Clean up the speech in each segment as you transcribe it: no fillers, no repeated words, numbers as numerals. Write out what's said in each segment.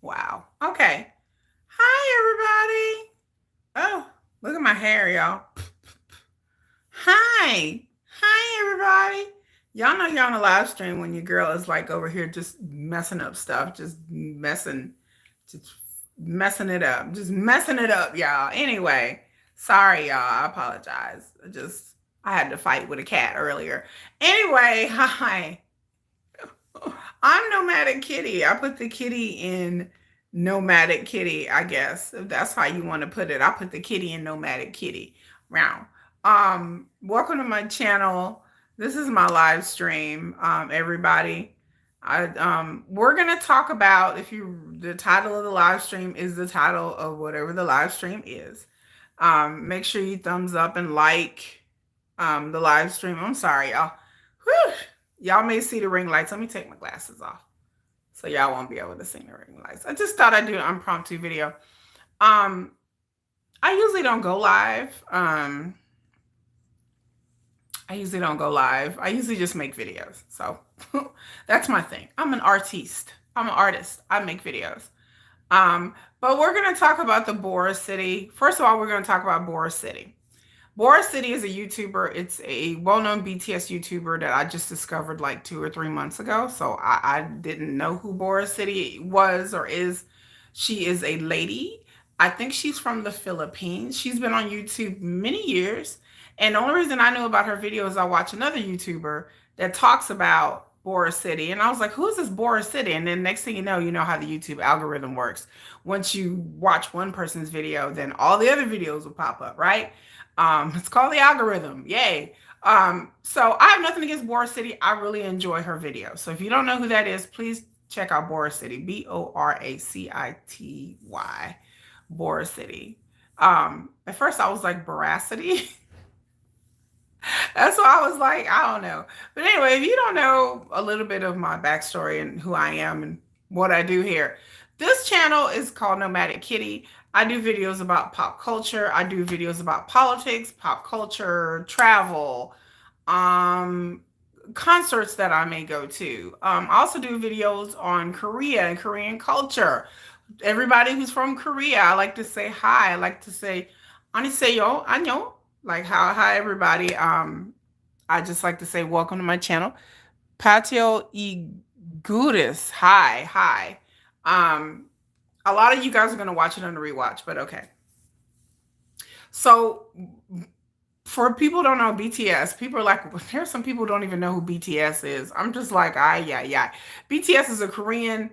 Wow. Okay. Hi, everybody. Oh, look at my hair, y'all. Hi. Hi, everybody. Y'all know you're on a live stream when your girl is like over here just messing up stuff, just messing it up, just messing it up, y'all. Anyway, sorry, y'all. I apologize. I had to fight with a cat earlier. Anyway, hi. I'm Nomadic Kitty. I put the kitty in Nomadic Kitty, I guess. If that's how you want to put it. I put the kitty in Nomadic Kitty. Round. Welcome to my channel. This is my live stream, everybody. We're gonna talk about the title of the live stream is the title of whatever the live stream is. Make sure you thumbs up and like the live stream. I'm sorry, y'all. Whew. Y'all may see the ring lights. Let me take my glasses off so y'all won't be able to see the ring lights. I just thought I'd do an impromptu video. Um, I usually don't go live. I usually don't go live. I usually just make videos. So that's my thing. I'm an artiste. I'm an artist. I make videos. But we're going to talk about the Boracity. First of all, we're going to talk about Boracity. Boracity is a YouTuber. It's a well-known BTS YouTuber that I just discovered like 2 or 3 months ago. So I didn't know who Boracity was or is. She is a lady. I think she's from the Philippines. She's been on YouTube many years. And the only reason I knew about her video is I watch another YouTuber that talks about Boracity. And I was like, who is this Boracity? And then next thing you know how the YouTube algorithm works. Once you watch one person's video, then all the other videos will pop up, right? It's called the algorithm. Yay. So I have nothing against Boracity. I really enjoy her videos. So if you don't know who that is, please check out Boracity. Boracity. Boracity. At first I was like Boracity. That's why I was like, I don't know. But anyway, if you don't know a little bit of my backstory and who I am and what I do here, this channel is called Nomadic Kitty. I do videos about pop culture. I do videos about politics, pop culture, travel, concerts that I may go to. I also do videos on Korea and Korean culture. Everybody who's from Korea, I like to say hi. I like to say 안녕하세요, 안녕. Like how hi everybody. I just like to say welcome to my channel. Patio e Gudis. Hi. Um, a lot of you guys are gonna watch it on the rewatch, but okay. So for people who don't know BTS, people are like, there's some people who don't even know who BTS is. I'm just like, yeah. BTS is a Korean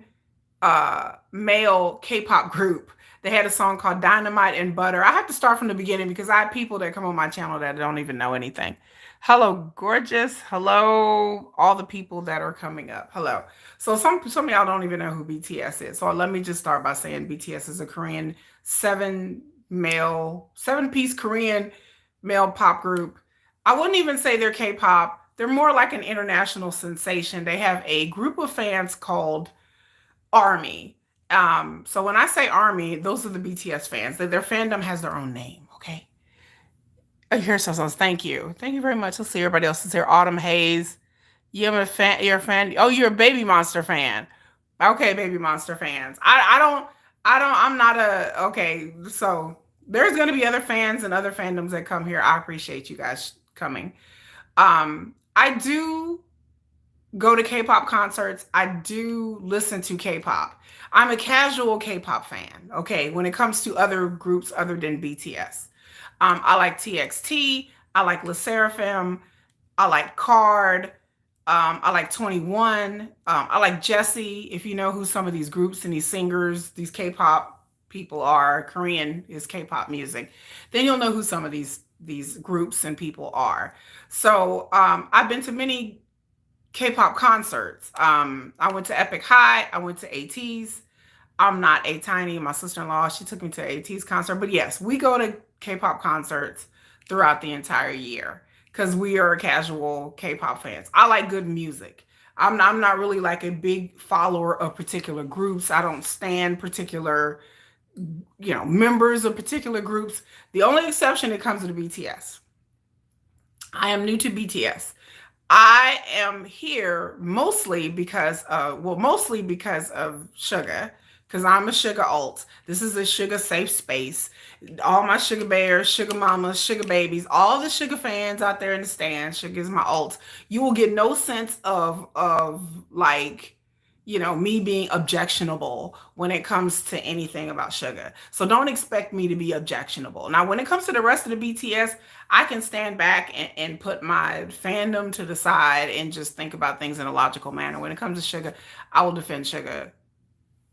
male K-pop group. They had a song called Dynamite and Butter. I have to start from the beginning because I have people that come on my channel that don't even know anything. Hello, gorgeous. Hello, all the people that are coming up. Hello. So some of y'all don't even know who BTS is. So let me just start by saying BTS is a Korean seven-piece Korean male pop group. I wouldn't even say they're K-pop. They're more like an international sensation. They have a group of fans called Army. So when I say Army, those are the BTS fans. Their fandom has their own name, okay? Here's some. Thank you. Thank you very much. Let's see, everybody else is here. Autumn Hayes. You're a fan. You're a fan. Oh, you're a Baby Monster fan. Okay, Baby Monster fans. I'm not okay. So there's going to be other fans and other fandoms that come here. I appreciate you guys coming. I do go to K-pop concerts. I do listen to K-pop. I'm a casual K-pop fan, okay, when it comes to other groups other than BTS. I like TXT. I like LE SSERAFIM. I like Card. I like 21. I like Jessie. If you know who some of these groups and these singers, these K-pop people are, Korean is K-pop music, then you'll know who some of these groups and people are. So I've been to many K-pop concerts. I went to Epic High. I went to AT's. I'm not a tiny. My sister-in-law, she took me to AT's concert. But yes, we go to K-pop concerts throughout the entire year because we are casual K-pop fans. I like good music. I'm not really like a big follower of particular groups. I don't stand particular, members of particular groups. The only exception that comes to the BTS. I am new to BTS. I am here mostly because of Suga. because I'm a sugar alt. This is a sugar safe space. All my sugar bears, sugar mamas, sugar babies, all the sugar fans out there in the stand, sugar is my alt. You will get no sense of like, me being objectionable when it comes to anything about sugar. So don't expect me to be objectionable. Now, when it comes to the rest of the BTS, I can stand back and put my fandom to the side and just think about things in a logical manner. When it comes to sugar, I will defend sugar.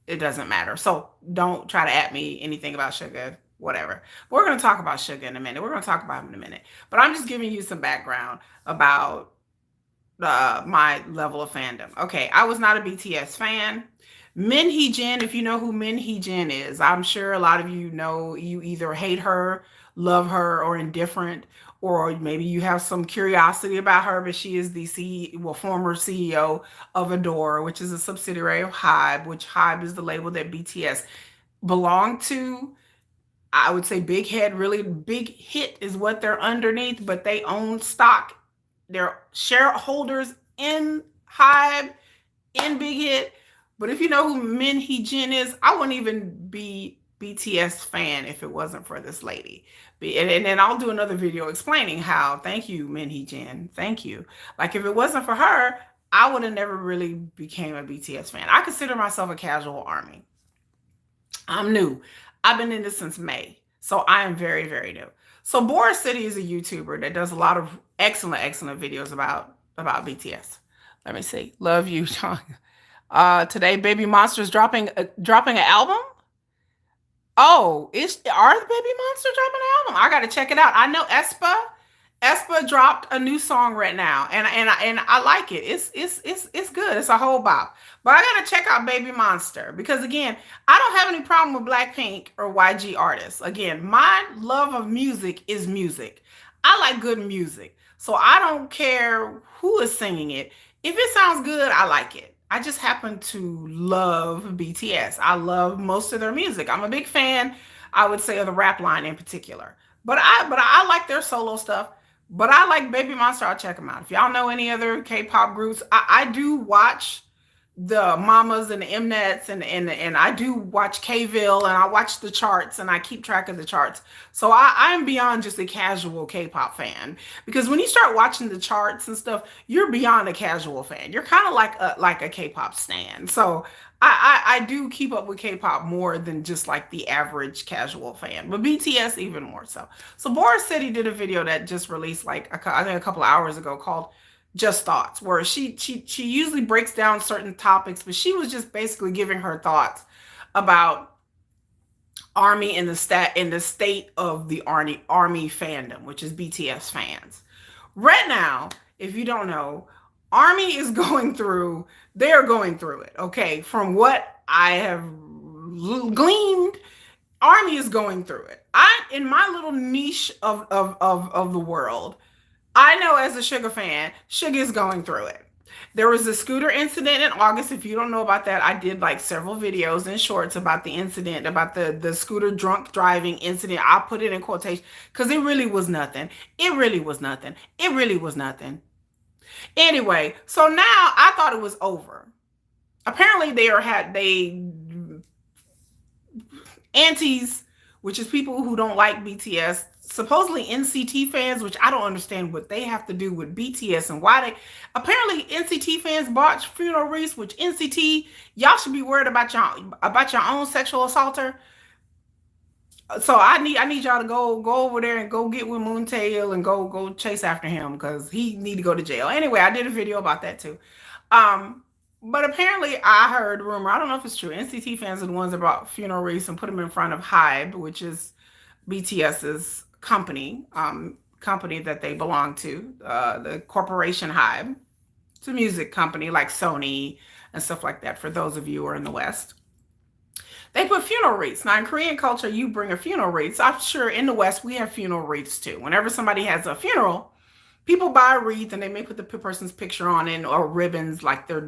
It doesn't matter. So don't try to at me anything about sugar, whatever. But we're going to talk about sugar in a minute. We're going to talk about him in a minute. But I'm just giving you some background about my level of fandom. Okay, I was not a BTS fan. Min Hee-jin, if you know who Min Hee-jin is, I'm sure a lot of you know you either hate her, love her, or indifferent, or maybe you have some curiosity about her, but she is the former CEO of Bora, which is a subsidiary of HYBE, which HYBE is the label that BTS belonged to. I would say Big Head, really Big Hit is what they're underneath, but they own stock. They're shareholders in HYBE, in Big Hit. But if you know who Min Hee-jin is, I wouldn't even be BTS fan if it wasn't for this lady. And then I'll do another video explaining how. Thank you, Min Hee-jin. Thank you. Like, if it wasn't for her, I would have never really became a BTS fan. I consider myself a casual ARMY. I'm new. I've been in this since May. So I am very, very new. So Boracity is a YouTuber that does a lot of excellent, excellent videos about BTS. Let me see. Love you, Sean. Today, Baby Monster's dropping an album. Oh, are the Baby Monster dropping an album? I gotta check it out. I know aespa dropped a new song right now, and I like it. It's good. It's a whole bop. But I gotta check out Baby Monster because, again, I don't have any problem with Blackpink or YG artists. Again, my love of music is music. I like good music, so I don't care who is singing it. If it sounds good, I like it. I just happen to love BTS. I love most of their music. I'm a big fan, I would say, of the rap line in particular. But I like their solo stuff. But I like Baby Monster. I'll check them out. If y'all know any other K-pop groups, I do watch the Mamas and the Mnets and I do watch Kville and I watch the charts and I keep track of the charts. So I'm beyond just a casual K-pop fan, because when you start watching the charts and stuff, you're beyond a casual fan. You're kind of like a K-pop stan. So I do keep up with K-pop more than just like the average casual fan, but BTS even more so. So Boracity did a video that just released I think a couple of hours ago called Just Thoughts, where she usually breaks down certain topics, but she was just basically giving her thoughts about ARMY and the state of the ARMY fandom, which is BTS fans. Right now, if you don't know, ARMY is they're going through it, okay? From what I have gleaned, ARMY is going through it. In my little niche of the world, I know as a Suga fan, Suga is going through it. There was a scooter incident in August. If you don't know about that, I did like several videos and shorts about the incident, about the scooter drunk driving incident. I'll put it in quotation because it really was nothing. It really was nothing. It really was nothing. Anyway, so now I thought it was over. Apparently aunties, which is people who don't like BTS, supposedly NCT fans, which I don't understand what they have to do with BTS and why apparently NCT fans bought funeral wreaths, which NCT, y'all should be worried about your own sexual assaulter. So I need y'all to go over there and go get with Moontail and go chase after him because he need to go to jail. Anyway, I did a video about that too. But apparently I heard a rumor, I don't know if it's true, NCT fans are the ones that brought funeral wreaths and put them in front of HYBE, which is BTS's company that they belong to, the corporation HYBE. It's a music company like Sony and stuff like that, for those of you who are in the West. They put funeral wreaths. Now, in Korean culture, you bring a funeral wreath. So I'm sure in the West, we have funeral wreaths too. Whenever somebody has a funeral, people buy a wreath and they may put the person's picture on it, or ribbons like their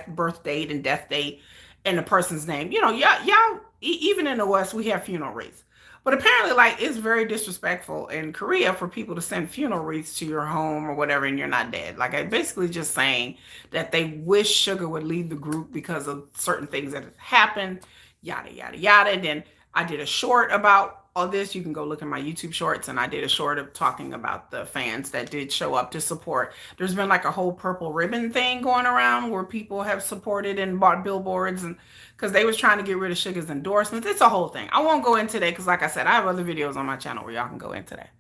birth date and death date and the person's name. You know, y'all, even in the West, we have funeral wreaths. But apparently, it's very disrespectful in Korea for people to send funeral wreaths to your home or whatever, and you're not dead. I basically just saying that they wish Suga would leave the group because of certain things that have happened. yada, yada, yada. And then I did a short about all this. You can go look at my YouTube shorts, and I did a short of talking about the fans that did show up to support. There's been like a whole purple ribbon thing going around where people have supported and bought billboards, and because they was trying to get rid of Suga's endorsements. It's a whole thing. I won't go into that because, like I said, I have other videos on my channel where y'all can go into that.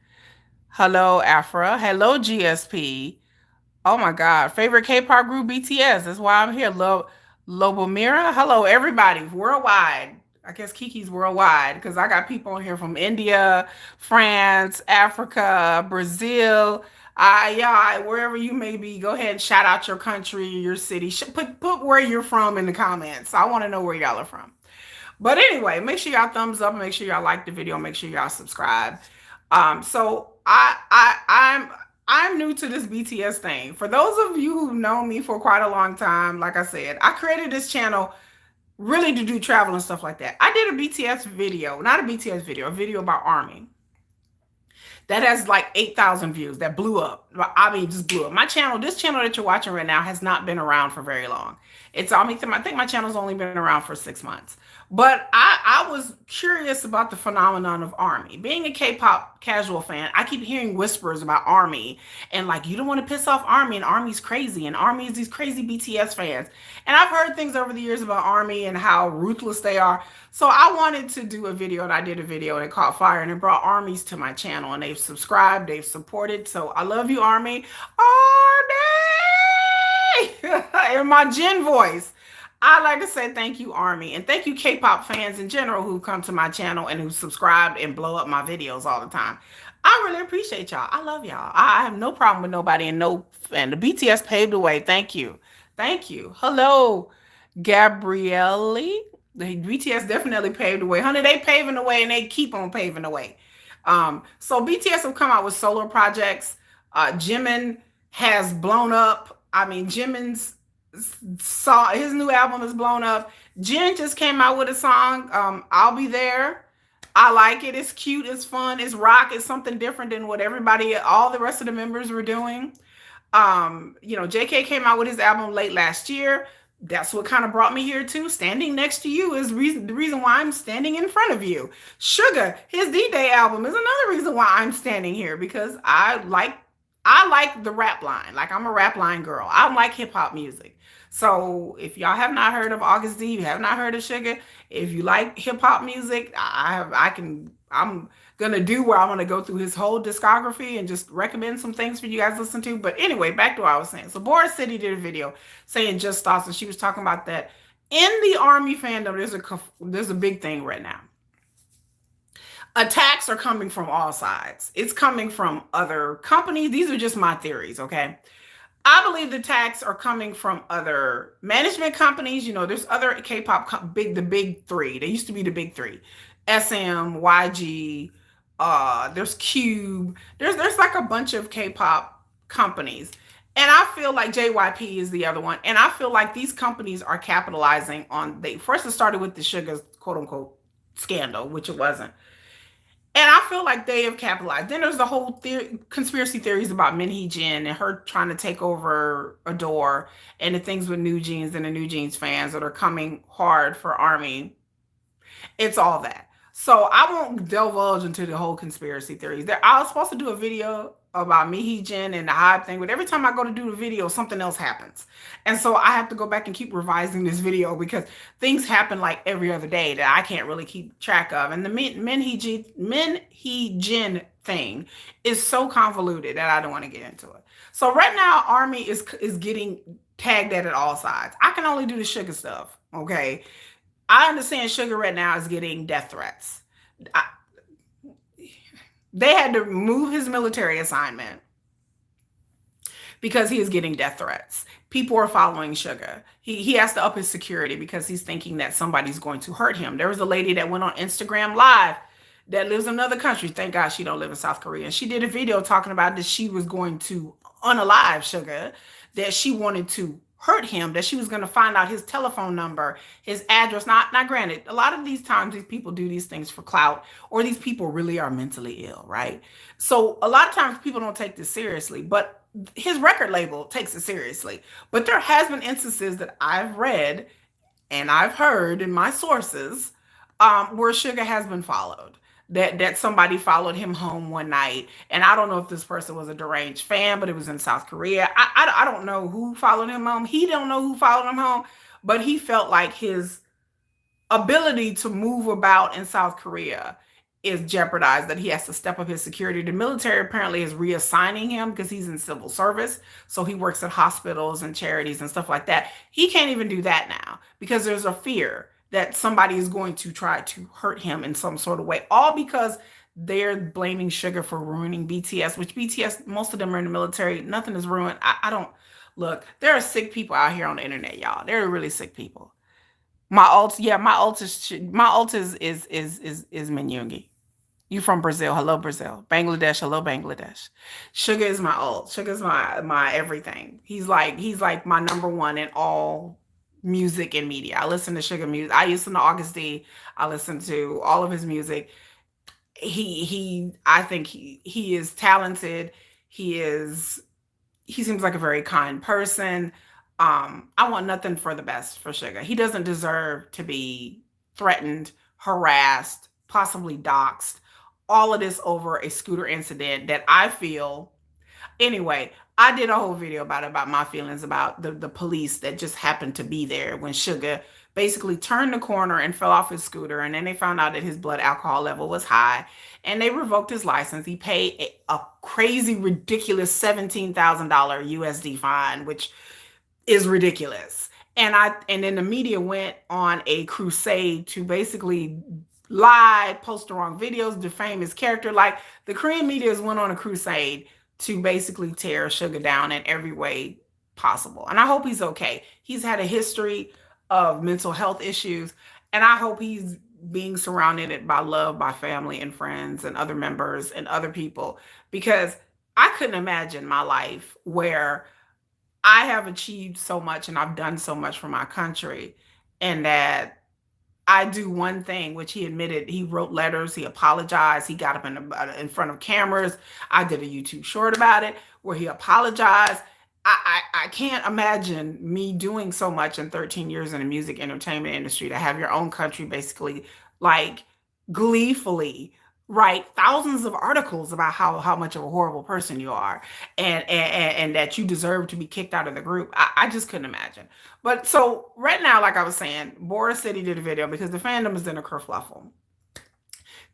Hello, Afra. Hello, GSP. Oh my God. Favorite K-pop group BTS. That's why I'm here. Lobomira. Hello, everybody worldwide. I guess Kiki's worldwide because I got people on here from India, France, Africa, Brazil. Yeah, wherever you may be, go ahead and shout out your country, your city. Put where you're from in the comments. I want to know where y'all are from. But anyway, make sure y'all thumbs up. Make sure y'all like the video. Make sure y'all subscribe. So I'm new to this BTS thing. For those of you who've known me for quite a long time, like I said, I created this channel really to do travel and stuff like that. I did a BTS video, not a BTS video, a video about ARMY that has like 8,000 views that blew up. I mean, just blew up. My channel, this channel that you're watching right now has not been around for very long. I think my channel's only been around for 6 months. But I was curious about the phenomenon of ARMY. Being a K-pop casual fan, I keep hearing whispers about ARMY and like, you don't want to piss off ARMY and ARMY's crazy and ARMY is these crazy BTS fans. And I've heard things over the years about ARMY and how ruthless they are. So I wanted to do a video, and I did a video and it caught fire, and it brought ARMYs to my channel, and they've subscribed, they've supported. So I love you, ARMY. ARMY! In my Jen voice. I'd like to say thank you, ARMY, and thank you K-pop fans in general who come to my channel and who subscribe and blow up my videos all the time. I really appreciate y'all. I love y'all. I have no problem with nobody, and the BTS paved the way. Thank you. Thank you. Hello, Gabrielle. The BTS definitely paved the way. Honey, they paving the way, and they keep on paving the way. So BTS have come out with solo projects. Jimin has blown up. I mean, Jimin's saw his new album is blown up. Jin just came out with a song, I'll Be There. I like it. It's cute, it's fun, it's rock, it's something different than what all the rest of the members were doing. JK came out with his album late last year. That's what kind of brought me here too. Standing next to you is the reason why I'm standing in front of you. Suga, his D-Day album is another reason why I'm standing here, because I like the rap line. Like, I'm a rap line girl. I like hip hop music. So if y'all have not heard of August D, you have not heard of Suga, if you like hip hop music, I'm gonna do where I'm gonna go through his whole discography and just recommend some things for you guys to listen to. But anyway, back to what I was saying. So Boracity did a video saying just thoughts, and she was talking about that in the ARMY fandom. There's a big thing right now. Attacks are coming from all sides. It's coming from other companies. These are just my theories, okay? I believe the attacks are coming from other management companies. There's other K-pop, the big three. They used to be the big three. SM, YG, there's Cube. There's like a bunch of K-pop companies. And I feel like JYP is the other one. And I feel like these companies are capitalizing on, first it started with the Suga quote unquote scandal, which it wasn't. And I feel like they have capitalized. Then there's the whole conspiracy theories about Hee-jin and her trying to take over Adore, and the things with New Jeans and the New Jeans fans that are coming hard for ARMY. It's all that. So I won't divulge into the whole conspiracy theories. I was supposed to do a video about Hee-jin and the HYBE thing, but every time I go to do the video, something else happens. And so I have to go back and keep revising this video because things happen like every other day that I can't really keep track of. And the Hee-jin thing is so convoluted that I don't want to get into it. So right now, ARMY is getting tagged at all sides. I can only do the Suga stuff, okay? I understand Suga right now is getting death threats. They had to move his military assignment because he is getting death threats. People are following Suga. He has to up his security because he's thinking that somebody's going to hurt him. There was a lady that went on Instagram Live that lives in another country. Thank God she don't live in South Korea. And she did a video talking about that she was going to unalive Suga, that she wanted to hurt him, that she was going to find out his telephone number, his address. Not granted, a lot of these times these people do these things for clout, or these people really are mentally ill, right? So a lot of times people don't take this seriously, but his record label takes it seriously. But there has been instances that I've read and I've heard in my sources where Suga has been followed. That somebody followed him home one night, and I don't know if this person was a deranged fan, but it was in South Korea. I don't know who followed him home. He don't know who followed him home, but he felt like his ability to move about in South Korea is jeopardized, that he has to step up his security. The military apparently is reassigning him because he's in civil service. So he works at hospitals and charities and stuff like that. He can't even do that now because there's a fear that somebody is going to try to hurt him in some sort of way, all because they're blaming Suga for ruining BTS, which BTS, most of them are in the military. Nothing is ruined. I don't look, there are sick people out here on the internet, y'all. There are really sick people. My alt, yeah, my alt is Minyungi. You from Brazil? Hello, Brazil. Bangladesh, hello, Bangladesh. Suga is my alt. Suga's my everything. He's like my number one in all music and media. I listen to Suga music. I listen to August D. I listen to all of his music. He I think he is talented. He is he seems like a very kind person. I want nothing for the best for Suga. He doesn't deserve to be threatened, harassed, possibly doxxed. All of this over a scooter incident that I feel. Anyway, I did a whole video about my feelings about the police that just happened to be there when Suga basically turned the corner and fell off his scooter, and then they found out that his blood alcohol level was high, and they revoked his license. He paid a crazy, ridiculous $17,000 USD fine, which is ridiculous. And then the media went on a crusade to basically lie, post the wrong videos, defame his character. Like the Korean media went on a crusade to basically tear Suga down in every way possible. And I hope he's okay. He's had a history of mental health issues, and I hope he's being surrounded by love, by family and friends and other members and other people, because I couldn't imagine my life where I have achieved so much and I've done so much for my country, and that I do one thing, which he admitted. He wrote letters, he apologized, he got up in front of cameras. I did a YouTube short about it where he apologized. I can't imagine me doing so much in 13 years in the music entertainment industry, to have your own country basically like gleefully write thousands of articles about how much of a horrible person you are, and that you deserve to be kicked out of the group. I just couldn't imagine. But so right now, like I was saying, Boracity did a video because the fandom is in a kerfluffle.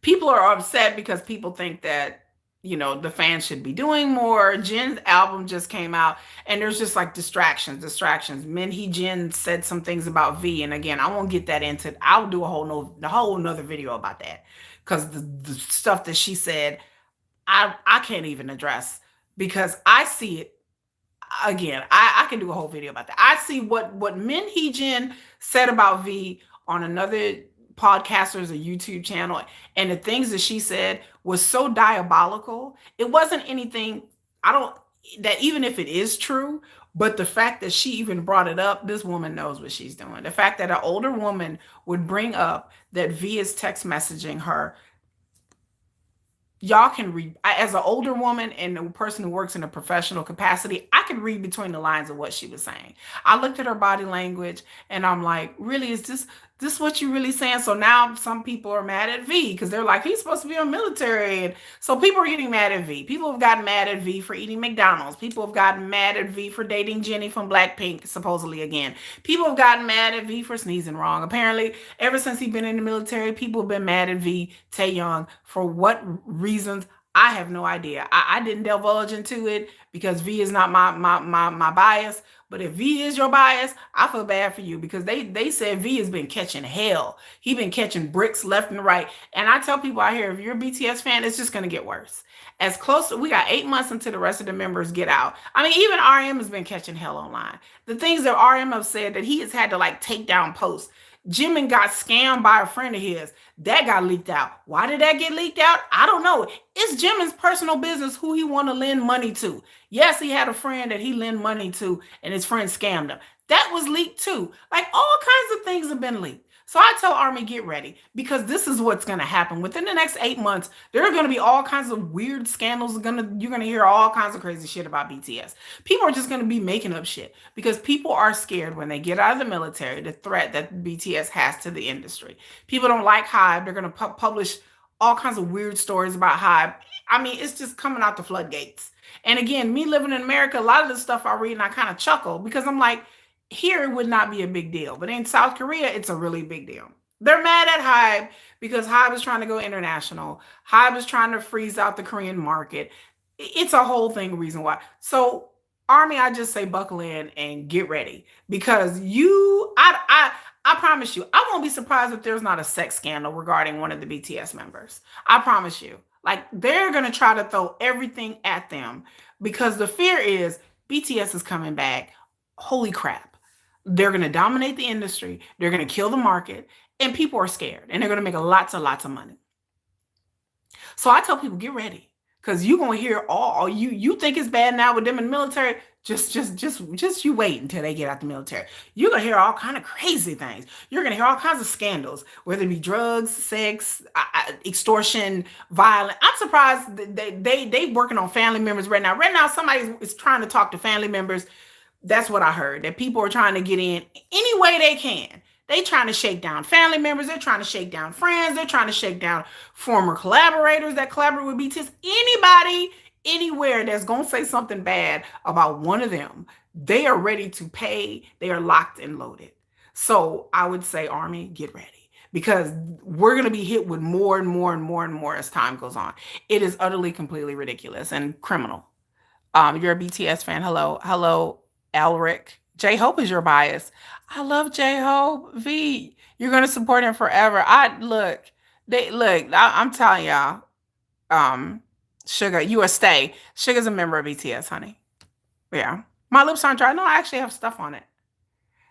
People are upset because people think that, you know, the fans should be doing more. Jin's album just came out, and there's just like distractions. Hee-jin said some things about V, and again, I won't get that into. I'll do a whole nother video about that, because the stuff that she said, I can't even address, because I see it. Again, I can do a whole video about that. I see what Hee-jin said about V on another podcaster's a YouTube channel, and the things that she said was so diabolical. It wasn't anything, I don't, that even if it is true, but the fact that she even brought it up, this woman knows what she's doing. The fact that an older woman would bring up that V is text messaging her. Y'all can read, as an older woman and a person who works in a professional capacity, I can read between the lines of what she was saying. I looked at her body language and I'm like, really, is this what you really saying? So now some people are mad at V because they're like, he's supposed to be a military. And so people are getting mad at V. People have gotten mad at V for eating McDonald's. People have gotten mad at V for dating Jennie from Blackpink, supposedly again. People have gotten mad at V for sneezing wrong. Apparently, ever since he's been in the military, people have been mad at V, Taeyong, for what reasons, I have no idea. I didn't divulge into it because V is not my bias. But if V is your bias, I feel bad for you, because they said V has been catching hell. He's been catching bricks left and right. And I tell people out here, if you're a BTS fan, it's just going to get worse. As close, we got 8 months until the rest of the members get out. I mean, even RM has been catching hell online. The things that RM have said, that he has had to like take down posts. Jimin got scammed by a friend of his. That got leaked out. Why did that get leaked out? I don't know. It's Jimin's personal business who he want to lend money to. Yes, he had a friend that he lent money to, and his friend scammed him. That was leaked too. Like, all kinds of things have been leaked. So I tell Army, get ready, because this is what's going to happen. Within the next 8 months, there are going to be all kinds of weird scandals. You're going to hear all kinds of crazy shit about BTS. People are just going to be making up shit because people are scared when they get out of the military, the threat that BTS has to the industry. People don't like HYBE. They're going to publish all kinds of weird stories about HYBE. I mean, it's just coming out the floodgates. And again, me living in America, a lot of the stuff I read and I kind of chuckle because I'm like, here it would not be a big deal. But in South Korea, it's a really big deal. They're mad at HYBE because HYBE is trying to go international. HYBE is trying to freeze out the Korean market. It's a whole thing reason why. So Army, I just say buckle in and get ready because I promise you, I won't be surprised if there's not a sex scandal regarding one of the BTS members. I promise you. Like, they're going to try to throw everything at them because the fear is BTS is coming back. Holy crap. They're going to dominate the industry. They're going to kill the market. And people are scared. And they're going to make lots and lots of money. So I tell people, get ready. Because you're going to hear all you think it's bad now with them in the military. Just you wait until they get out the military. You're going to hear all kind of crazy things. You're going to hear all kinds of scandals, whether it be drugs, sex, extortion, violence. I'm surprised they working on family members right now. Right now, somebody is trying to talk to family members. That's what I heard, that people are trying to get in any way they can. They trying to shake down family members. They're trying to shake down friends. They're trying to shake down former collaborators that collaborate with BTS. Anybody, anywhere that's going to say something bad about one of them, they are ready to pay. They are locked and loaded. So I would say, Army, get ready, because we're going to be hit with more and more and more and more as time goes on. It is utterly, completely ridiculous and criminal. You're a BTS fan. Hello, Elric. J-Hope is your bias. I love J-Hope. V, you're gonna support him forever. I'm telling y'all, Suga, you a stay. Suga's a member of BTS, honey. Yeah. My lips aren't dry. No, I actually have stuff on it.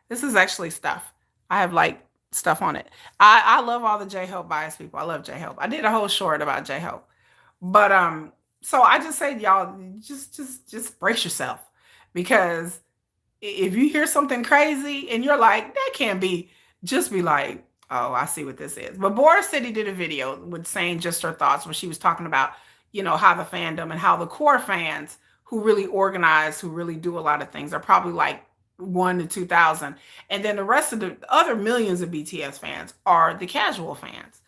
This is actually stuff. I have like stuff on it. I love all the J-Hope bias people. I love J-Hope. I did a whole short about J-Hope. But so I just say, y'all, just brace yourself, because if you hear something crazy and you're like, that can't be, just be like, oh, I see what this is. But Boracity did a video with saying just her thoughts, where she was talking about, how the fandom and how the core fans who really organize, who really do a lot of things, are probably like 1 to 2,000. And then the rest of the other millions of BTS fans are the casual fans.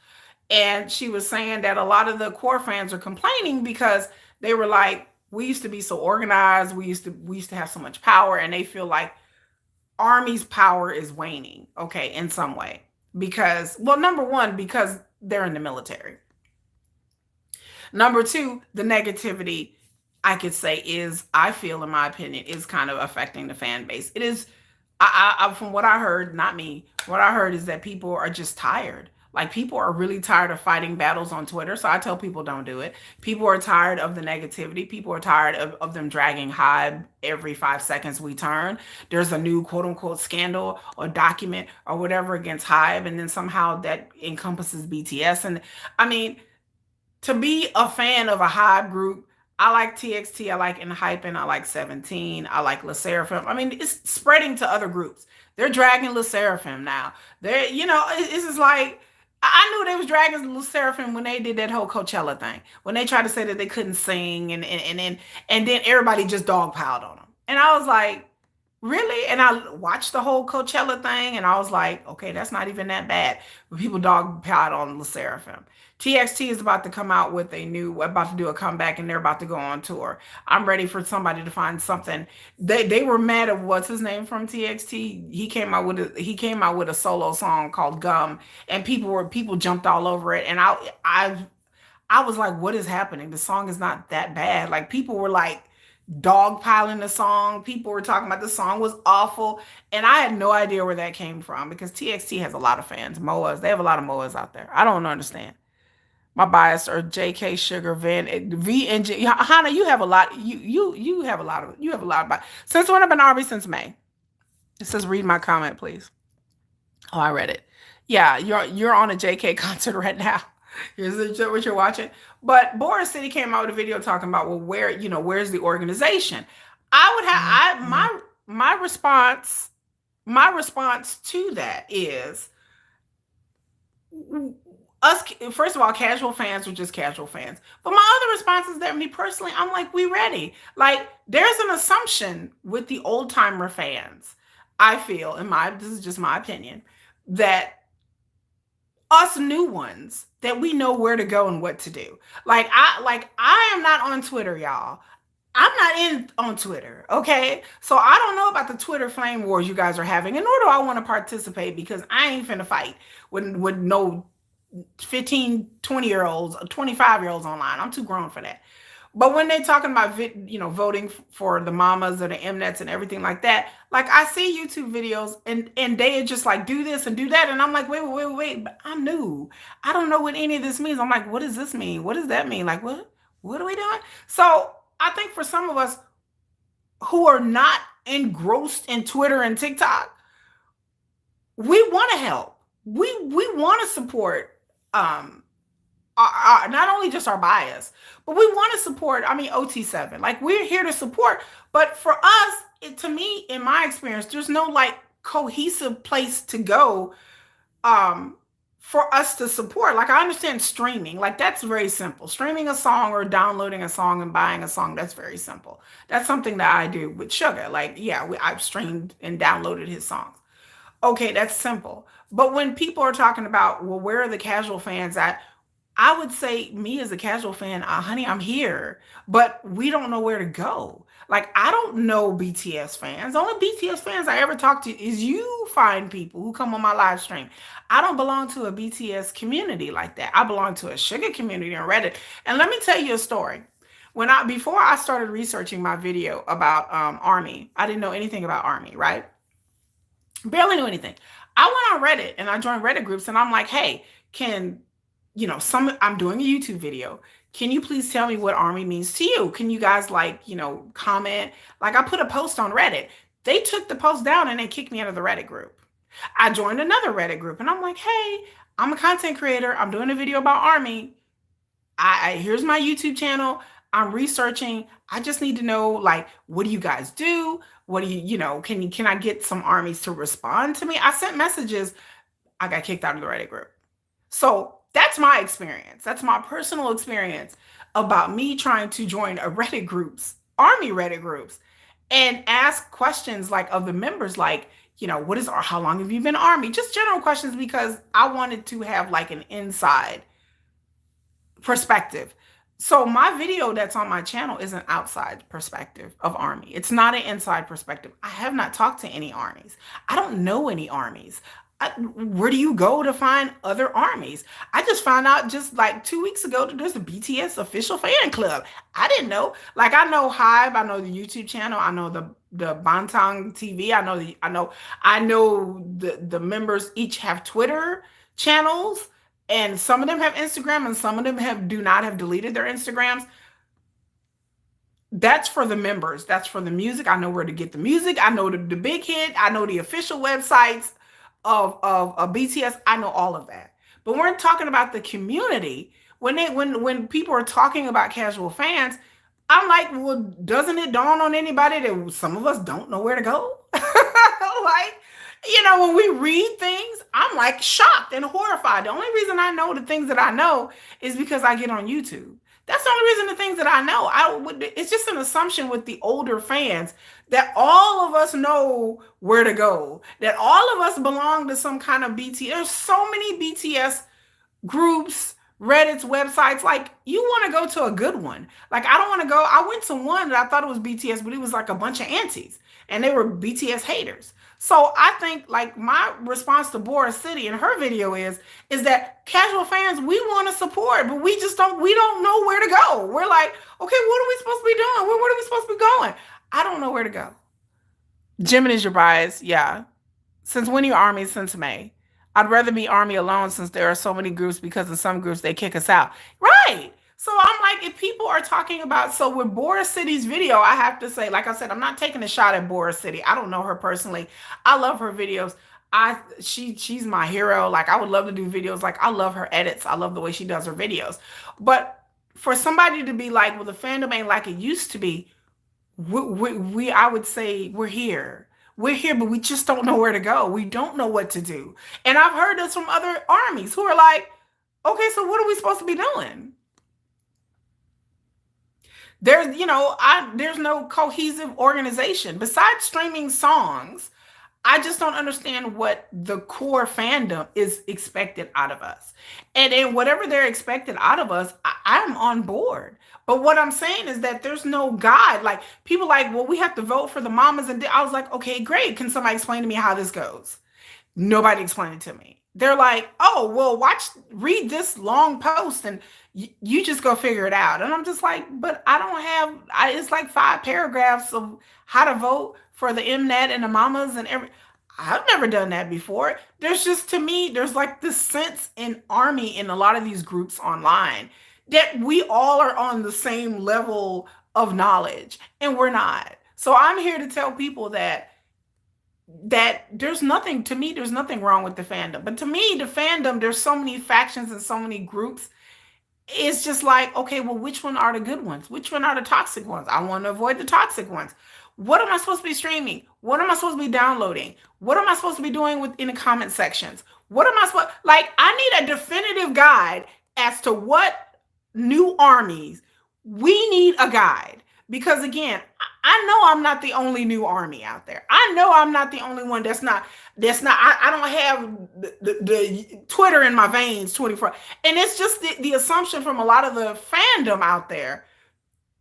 And she was saying that a lot of the core fans are complaining because they were like, we used to be so organized. We used to have so much power, and they feel like Army's power is waning, okay, in some way. Because, well, number one, because they're in the military. Number two, the negativity, I could say, I feel, in my opinion, is kind of affecting the fan base. It is, from what I heard, not me, what I heard is that people are just tired. Like, people are really tired of fighting battles on Twitter. So I tell people, don't do it. People are tired of the negativity. People are tired of them dragging HYBE every 5 seconds we turn. There's a new quote unquote scandal or document or whatever against HYBE. And then somehow that encompasses BTS. And I mean, to be a fan of a HYBE group, I like TXT, I like HYBE, I like 17, I like LE SSERAFIM. I mean, it's spreading to other groups. They're dragging LE SSERAFIM now. It's just like, I knew they was dragging LE SSERAFIM when they did that whole Coachella thing, when they tried to say that they couldn't sing, and then everybody just dogpiled on them. And I was like, really? And I watched the whole Coachella thing, and I was like, okay, that's not even that bad. But people dogpiled on LE SSERAFIM. TXT is about to come out with about to do a comeback, and they're about to go on tour. I'm ready for somebody to find something. They were mad at what's his name from TXT. He came out with a solo song called Gum, and people jumped all over it. And I was like, what is happening? The song is not that bad. Like, people were like dogpiling the song. People were talking about the song was awful, and I had no idea where that came from, because TXT has a lot of fans. MOAs, they have a lot of MOAs out there. I don't understand. My bias are JK, Sugar, V, and J. Hannah, you have a lot. You have a lot of bias. Since when? I've been Arby since May. It says, read my comment, please. Oh, I read it. Yeah, you're on a JK concert right now. Is that what you're watching? But Boracity came out with a video talking about, well, where's the organization? I would have my response to that is, us, first of all, casual fans are just casual fans. But my other response is that me personally, I'm like, we ready. Like, there's an assumption with the old timer fans, I feel, this is just my opinion, that us new ones, that we know where to go and what to do. I am not on Twitter, y'all. I'm not in on Twitter, okay? So I don't know about the Twitter flame wars you guys are having, and nor do I want to participate, because I ain't finna fight with no 15, 20-year-olds, 25-year-olds online. I'm too grown for that. But when they're talking about, voting for the mamas or the Mnets and everything like that, like, I see YouTube videos and they just like, do this and do that. And I'm like, wait, but I'm new. I don't know what any of this means. I'm like, what does this mean? What does that mean? Like, what are we doing? So I think for some of us who are not engrossed in Twitter and TikTok, we want to help. We want to support not only just our bias, but we want to support, OT7. Like, we're here to support. But for us, to me, in my experience, there's no like cohesive place to go for us to support. Like, I understand streaming, like that's very simple. Streaming a song or downloading a song and buying a song, that's very simple. That's something that I do with Suga. Like, yeah, I've streamed and downloaded his songs. Okay, that's simple. But when people are talking about, well, where are the casual fans at? I would say, me as a casual fan, honey, I'm here, but we don't know where to go. Like, I don't know BTS fans. The only BTS fans I ever talk to is you find people who come on my live stream. I don't belong to a BTS community like that. I belong to a Suga community on Reddit. And let me tell you a story. Before I started researching my video about ARMY, I didn't know anything about ARMY, right? Barely knew anything. I went on Reddit and I joined Reddit groups, and I'm like, hey, I'm doing a YouTube video. Can you please tell me what ARMY means to you? Can you guys comment? Like, I put a post on Reddit. They took the post down and they kicked me out of the Reddit group. I joined another Reddit group and I'm like, hey, I'm a content creator. I'm doing a video about ARMY. Here's my YouTube channel. I'm researching. I just need to know, like, what do you guys do? What do can I get some ARMYs to respond to me? I sent messages. I got kicked out of the Reddit group. So that's my experience. That's my personal experience about me trying to join Reddit groups, ARMY Reddit groups, and ask questions like of the members, like, how long have you been ARMY? Just general questions, because I wanted to have like an inside perspective. So my video that's on my channel is an outside perspective of ARMY. It's not an inside perspective. I have not talked to any ARMYs. I don't know any ARMYs. Where do you go to find other ARMYs? I just found out just like 2 weeks ago that there's a BTS official fan club. I didn't know. Like, I know HYBE, I know the YouTube channel, I know the Bangtan TV, I know the members each have Twitter channels, and some of them have Instagram, and some of them do not have deleted their Instagrams. That's for the members. That's for the music. I know where to get the music. I know the big hit. I know the official websites of BTS. I know all of that. But we're talking about the community. When people are talking about casual fans, I'm like, well, doesn't it dawn on anybody that some of us don't know where to go? Like, when we read things, I'm like shocked and horrified. The only reason I know the things that I know is because I get on YouTube. That's the only reason the things that I know. It's just an assumption with the older fans that all of us know where to go, that all of us belong to some kind of BTS. There's so many BTS groups, Reddit's, websites. Like, you want to go to a good one. Like, I don't want to go. I went to one that I thought it was BTS, but it was like a bunch of aunties, and they were BTS haters. So I think, like, my response to Boracity in her video is that casual fans, we want to support, but we don't know where to go. We're like, okay, what are we supposed to be doing? Where are we supposed to be going? I don't know where to go. Jimin is your bias. Yeah. Since when are you ARMY? Since May. I'd rather be ARMY alone, since there are so many groups, because in some groups they kick us out. Right. So I'm like, if people are talking about, so with Boracity's video, I have to say, like I said, I'm not taking a shot at Boracity. I don't know her personally. I love her videos. She's my hero. Like, I would love to do videos. Like, I love her edits. I love the way she does her videos. But for somebody to be like, well, the fandom ain't like it used to be, I would say we're here. We're here, but we just don't know where to go. We don't know what to do. And I've heard this from other armies who are like, okay, so what are we supposed to be doing? There's, there's no cohesive organization besides streaming songs. I just don't understand what the core fandom is expected out of us. And in whatever they're expected out of us, I'm on board. But what I'm saying is that there's no guide. Like people like, well, we have to vote for the mamas. And I was like, okay, great. Can somebody explain to me how this goes? Nobody explained it to me. They're like, oh, well, read this long post and you just go figure it out. And I'm just like, but I don't have, it's like 5 paragraphs of how to vote for the Mnet and the mamas and I've never done that before. There's just, to me, there's like this sense in army in a lot of these groups online that we all are on the same level of knowledge and we're not. So I'm here to tell people that there's nothing, to me, there's nothing wrong with the fandom. But to me, the fandom, there's so many factions and so many groups. It's just like, okay, well, which one are the good ones? Which one are the toxic ones? I want to avoid the toxic ones. What am I supposed to be streaming? What am I supposed to be downloading? What am I supposed to be doing in the comment sections? What am I supposed, like, I need a definitive guide as to what new armies, we need a guide. Because again, I know I'm not the only new army out there. I know I'm not the only one that's not, I don't have the Twitter in my veins 24. And it's just the assumption from a lot of the fandom out there,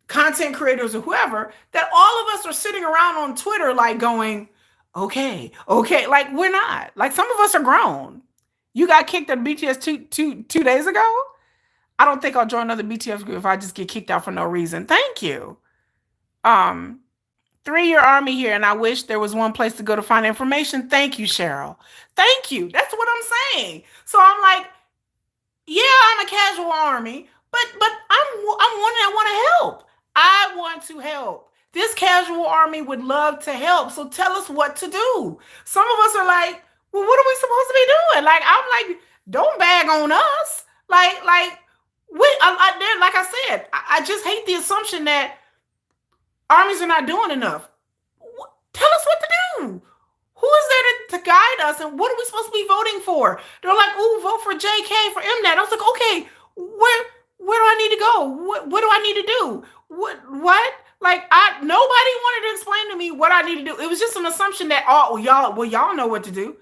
content creators or whoever, that all of us are sitting around on Twitter like going, okay, like we're not. Like some of us are grown. You got kicked out of BTS two days ago? I don't think I'll join another BTS group if I just get kicked out for no reason. Thank you. 3-year army here, and I wish there was one place to go to find information. Thank you, Cheryl. Thank you. That's what I'm saying. So I'm like, yeah, I'm a casual army, but I want to help. I want to help. This casual army would love to help. So tell us what to do. Some of us are like, well, what are we supposed to be doing? Like, I'm like, don't bag on us. Like I said, I just hate the assumption that armies are not doing enough. Tell us what to do. Who is there to guide us, and what are we supposed to be voting for? They're like, "Ooh, vote for JK for Mnet." I was like, "Okay, where do I need to go? What do I need to do? What? Like, nobody wanted to explain to me what I need to do. It was just an assumption that y'all know what to do.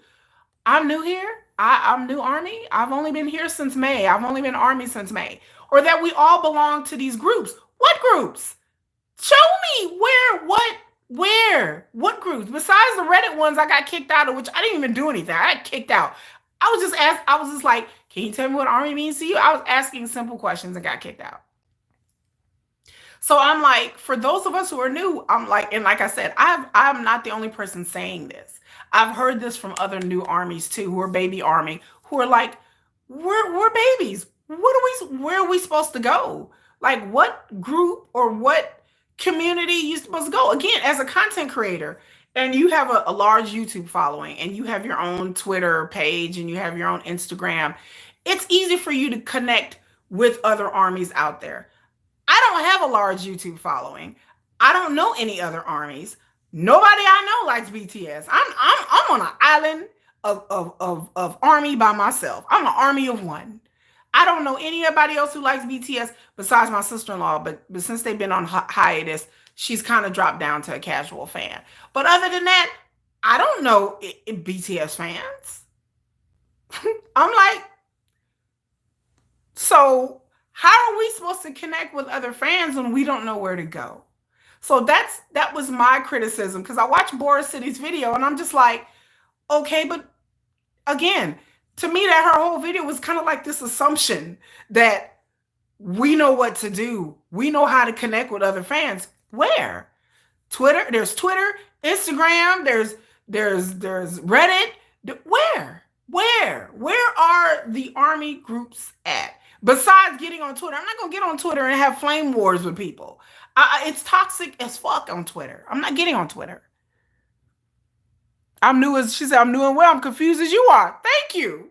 I'm new here. I'm new army. I've only been here since May. I've only been army since May. Or that we all belong to these groups. What groups? Show me what groups? Besides the Reddit ones I got kicked out of, which I didn't even do anything. I got kicked out. I was just like, can you tell me what army means to you? I was asking simple questions and got kicked out. So I'm like, for those of us who are new, I'm like, and like I said, I'm not the only person saying this. I've heard this from other new armies too, who are baby army, who are like, we're babies. Where are we supposed to go? Like what group or what community you supposed to go? Again, as a content creator, and you have a large YouTube following, and you have your own Twitter page, and you have your own Instagram, it's easy for you to connect with other armies out there. I don't have a large YouTube following. I don't know any other armies. Nobody I know likes BTS. I'm on an island of army by myself. I'm an army of one. I don't know anybody else who likes BTS besides my sister-in-law, but since they've been on hiatus, she's kind of dropped down to a casual fan. But other than that, I don't know BTS fans. I'm like, so how are we supposed to connect with other fans when we don't know where to go? So that was my criticism, because I watched Boracity's video and I'm just like, okay, but again, to me, that her whole video was kind of like this assumption that we know what to do. We know how to connect with other fans. Where? Twitter, there's Twitter, Instagram, there's Reddit. Where are the army groups at? Besides getting on Twitter, I'm not gonna get on Twitter and have flame wars with people. It's toxic as fuck on Twitter. I'm not getting on Twitter. She said, I'm new and well. I'm confused as you are. Thank you.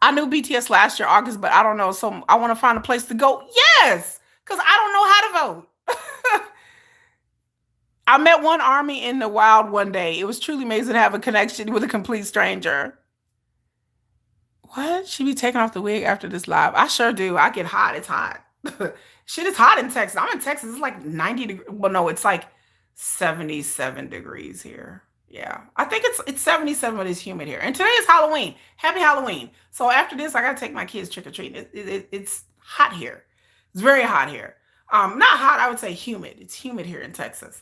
I knew BTS last year, August, but I don't know. So I want to find a place to go. Yes, because I don't know how to vote. I met one army in the wild one day. It was truly amazing to have a connection with a complete stranger. What? She be taking off the wig after this live? I sure do. I get hot. It's hot. Shit is hot in Texas. I'm in Texas. It's like 90 degrees. Well, no, it's like 77 degrees here. Yeah. I think it's 77, but it's humid here. And today is Halloween. Happy Halloween. So after this, I gotta take my kids trick-or-treating. It's hot here. It's very hot here. Not hot, I would say humid. It's humid here in Texas.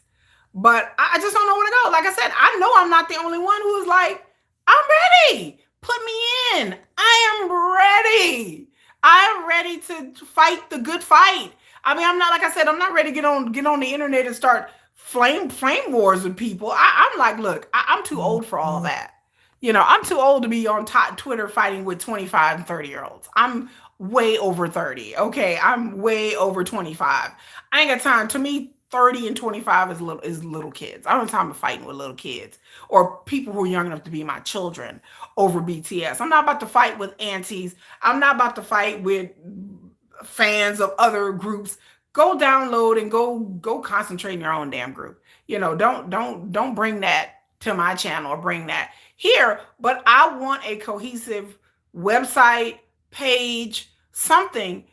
But I just don't know where to go. Like I said, I know I'm not the only one who's like, I'm ready. Put me in. I am ready. I am ready to fight the good fight. I mean, I'm not, like I said, I'm not ready to get on the internet and start flame wars with people. I'm like, look, I'm too old for all that. You know, I'm too old to be on Twitter fighting with 25 and 30-year-olds. I'm way over 30. Okay, I'm way over 25. I ain't got time. To me, 30 and 25 is little kids. I don't have time to fighting with little kids or people who are young enough to be my children over BTS. I'm not about to fight with aunties. I'm not about to fight with fans of other groups. Go download and go concentrate in your own damn group. You know, don't bring that to my channel or bring that here. But I want a cohesive website, page, something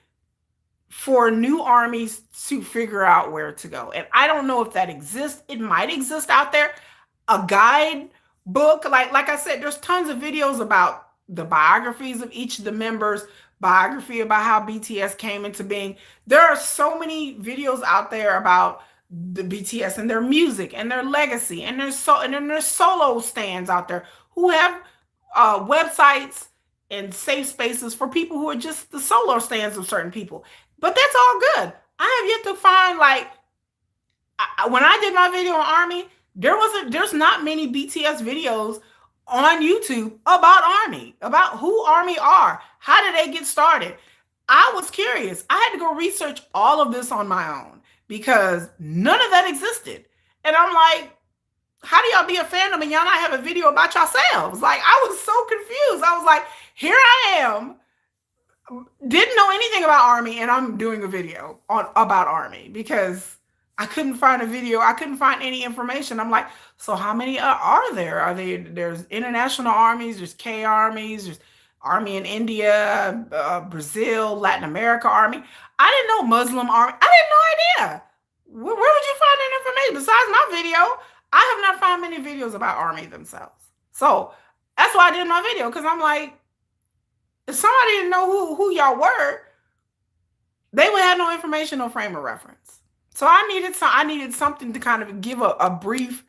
for new armies to figure out where to go. And I don't know if that exists. It might exist out there. A guide book, like I said, there's tons of videos about the biographies of each of the members, biography about how BTS came into being. There are so many videos out there about the BTS and their music and their legacy, and there's solo stands out there who have websites and safe spaces for people who are just the solo stands of certain people. But that's all good. I have yet to find, like, when I did my video on Army, there's not many BTS videos on YouTube about Army, about who Army are. How did they get started? I was curious. I had to go research all of this on my own because none of that existed. And I'm like, how do y'all be a fandom and y'all not have a video about yourselves? Like, I was so confused. I was like, here I am, didn't know anything about Army, and I'm doing a video about Army because I couldn't find a video. I couldn't find any information. I'm like, so how many are there? There's international armies, there's K armies, there's Army in India, Brazil, Latin America Army. I didn't know Muslim Army. I had no idea. Where would you find that information? Besides my video, I have not found many videos about Army themselves. So that's why I did my video, because I'm like, if somebody didn't know who y'all were, they would have no information, no frame of reference. So I needed something to kind of give a brief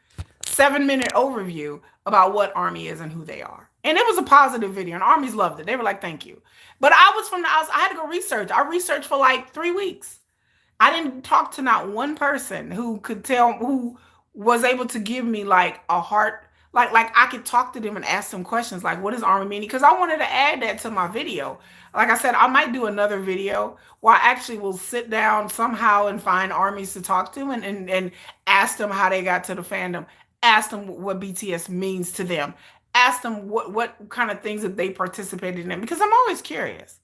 7-minute overview about what Army is and who they are. And it was a positive video, and Armies loved it. They were like, thank you. But I was from the outside. I had to go research. I researched for like 3 weeks. I didn't talk to not one person who was able to give me like a heart, like I could talk to them and ask them questions like, what does Army mean? Because I wanted to add that to my video. Like I said, I might do another video where I actually will sit down somehow and find armies to talk to and ask them how they got to the fandom, ask them what BTS means to them, ask them what kind of things that they participated in, because I'm always curious.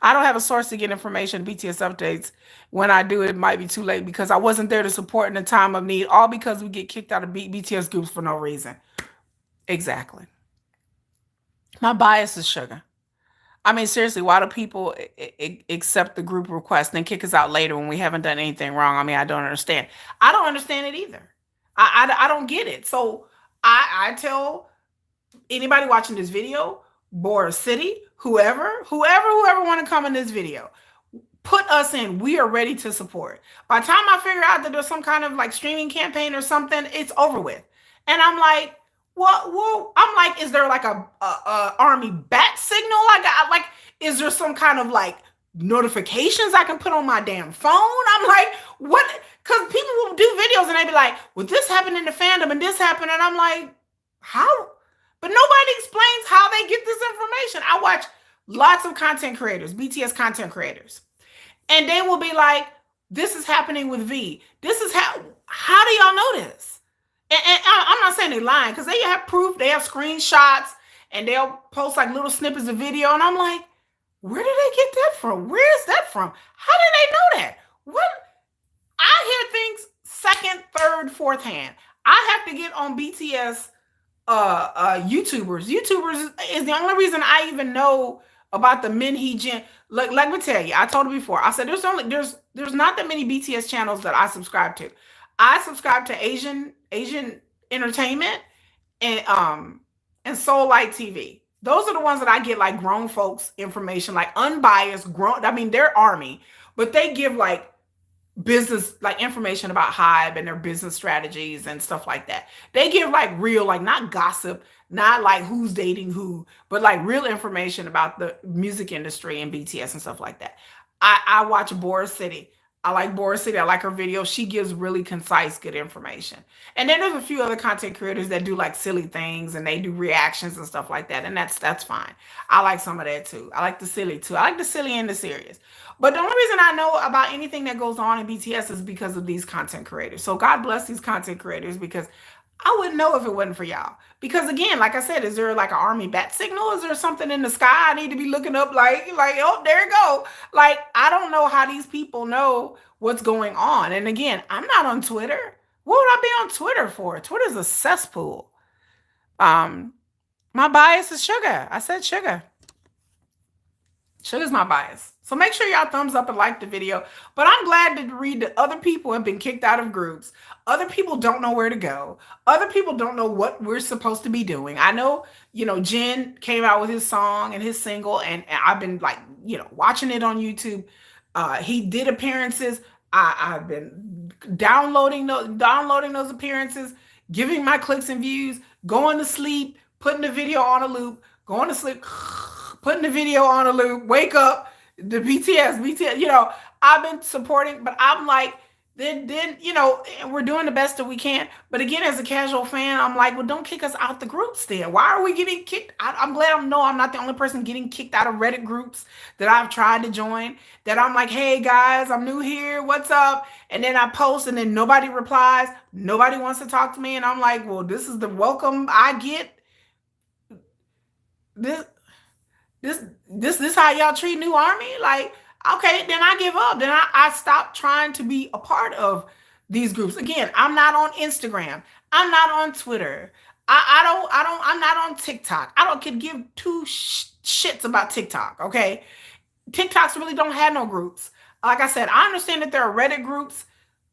I don't have a source to get information, BTS updates. When I do, it might be too late because I wasn't there to support in a time of need, all because we get kicked out of BTS groups for no reason. Exactly. My bias is Suga. I mean, seriously, why do people accept the group request and kick us out later when we haven't done anything wrong? I mean, I don't understand. I don't understand it either. I don't get it. So I tell anybody watching this video, Boracity, whoever want to come in this video, put us in. We are ready to support. By the time I figure out that there's some kind of like streaming campaign or something, it's over with. And I'm like, well, I'm like, is there like a Army bat signal? Like, is there some kind of like notifications I can put on my damn phone? I'm like, what? Because people will do videos and they be like, well, this happened in the fandom and this happened. And I'm like, how? But nobody explains how they get this information. I watch lots of content creators, BTS content creators, and they will be like, this is happening with V. This is how do y'all know this? And I'm not saying they're lying, because they have proof, they have screenshots, and they'll post like little snippets of video. And I'm like, where did they get that from? Where is that from? How did they know that? What? I hear things second, third, fourth hand. I have to get on BTS YouTubers. YouTubers is the only reason I even know about the men Hee-jin. Like, let me tell you, I told you before. I said there's not that many BTS channels that I subscribe to. I subscribe to Asian entertainment and Soul Light TV. Those are the ones that I get like grown folks information, like unbiased grown. I mean, they're army, but they give like business like information about HYBE and their business strategies and stuff like that. They give like real, like not gossip, not like who's dating who, but like real information about the music industry and BTS and stuff like that. I watch Boracity. I like Boracity. I like her videos. She gives really concise, good information. And then there's a few other content creators that do like silly things and they do reactions and stuff like that. And that's fine. I like some of that too. I like the silly too. I like the silly and the serious. But the only reason I know about anything that goes on in BTS is because of these content creators. So God bless these content creators because I wouldn't know if it wasn't for y'all. Because again, like I said, is there like an army bat signal? Is there something in the sky I need to be looking up like, oh, there you go. Like, I don't know how these people know what's going on. And again, I'm not on Twitter. What would I be on Twitter for? Twitter's a cesspool. My bias is Suga. I said Suga. Sugar's my bias. So make sure y'all thumbs up and like the video. But I'm glad to read that other people have been kicked out of groups. Other people don't know where to go. Other people don't know what we're supposed to be doing. I know, Jin came out with his song and his single, and I've been like, watching it on YouTube. He did appearances. I've been downloading those appearances, giving my clicks and views, going to sleep, putting the video on a loop, going to sleep, putting the video on a loop, wake up, the BTS, I've been supporting, but I'm like, then, we're doing the best that we can. But again, as a casual fan, I'm like, well, don't kick us out the groups then. Why are we getting kicked? I'm glad I'm not the only person getting kicked out of Reddit groups that I've tried to join, that I'm like, hey guys, I'm new here, what's up? And then I post and then nobody replies. Nobody wants to talk to me. And I'm like, well, this is the welcome I get. This how y'all treat new army? Like, okay, then I give up. Then I stop trying to be a part of these groups. Again, I'm not on Instagram. I'm not on Twitter. I'm not on TikTok. Could give two shits about TikTok, okay? TikToks really don't have no groups. Like I said, I understand that there are Reddit groups.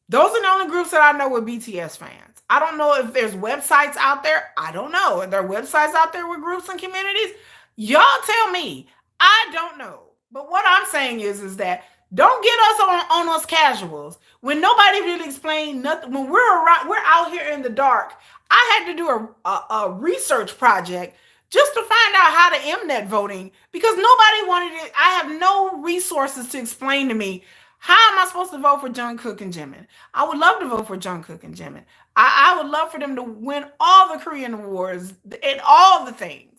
Those are the only groups that I know with BTS fans. I don't know if there's websites out there. I don't know. Are there websites out there with groups and communities? Y'all tell me. I don't know. But what I'm saying is that don't get us on us casuals when nobody really explained nothing. When we're out here in the dark. I had to do a research project just to find out how to Mnet voting because nobody wanted it. I have no resources to explain to me how am I supposed to vote for Jungkook and Jimin. I would love to vote for Jungkook and Jimin. I would love for them to win all the Korean awards and all the things.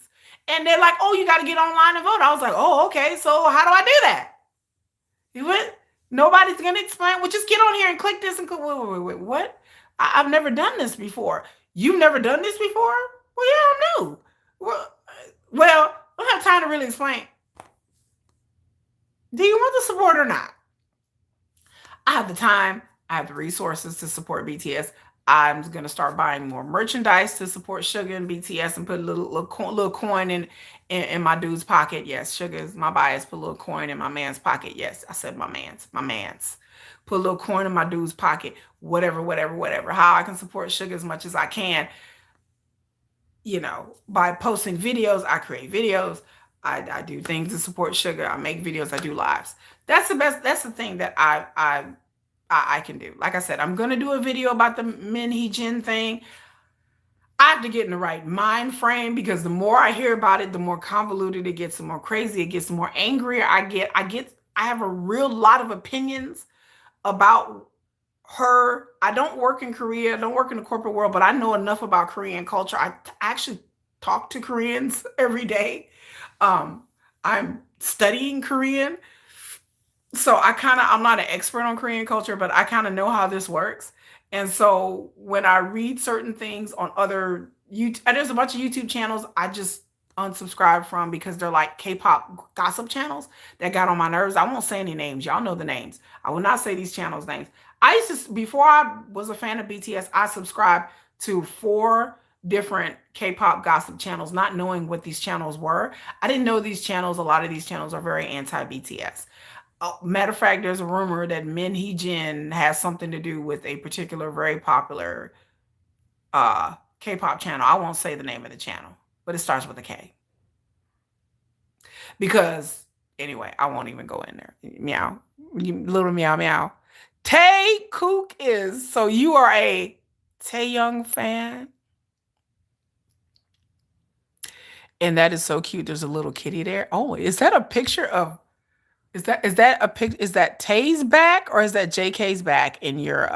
And they're like, oh, you got to get online and vote. I was like, oh, okay. So how do I do that? Nobody's going to explain. Well, just get on here and click this and click. Wait. What? I've never done this before. You've never done this before? Well, yeah, I'm new. Well, I don't have time to really explain. Do you want the support or not? I have the time. I have the resources to support BTS. I'm going to start buying more merchandise to support Suga and BTS and put a little coin in my dude's pocket. Yes, Suga is my bias. Put a little coin in my man's pocket. Yes, I said my man's. Put a little coin in my dude's pocket. Whatever. How I can support Suga as much as I can. By posting videos, I create videos. I do things to support Suga. I make videos. I do lives. That's the best. That's the thing that I can do. Like I said, I'm going to do a video about the men Hee-jin thing. I have to get in the right mind frame because the more I hear about it, the more convoluted it gets, the more crazy it gets, the more angrier I get. I have a real lot of opinions about her. I don't work in Korea. I don't work in the corporate world, but I know enough about Korean culture. I actually talk to Koreans every day. I'm studying Korean. So I'm not an expert on Korean culture, but I kind of know how this works. And so when I read certain things on there's a bunch of YouTube channels, unsubscribed from because they're like K-pop gossip channels that got on my nerves. I won't say any names. Y'all know the names. I will not say these channels' names. I used to, before I was a fan of BTS, I subscribed to 4 different K-pop gossip channels, not knowing what these channels were. I didn't know these channels. A lot of these channels are very anti-BTS. Matter of fact, there's a rumor that Min Hee-jin has something to do with a particular very popular K-pop channel. I won't say the name of the channel, but it starts with a K. Because anyway, I won't even go in there. Meow, little meow meow. Tae Kook is, so you are a Taeyoung fan, and that is so cute. There's a little kitty there. Oh, is that a picture of? Is that a pic? Is that Tae's back or is that JK's back in your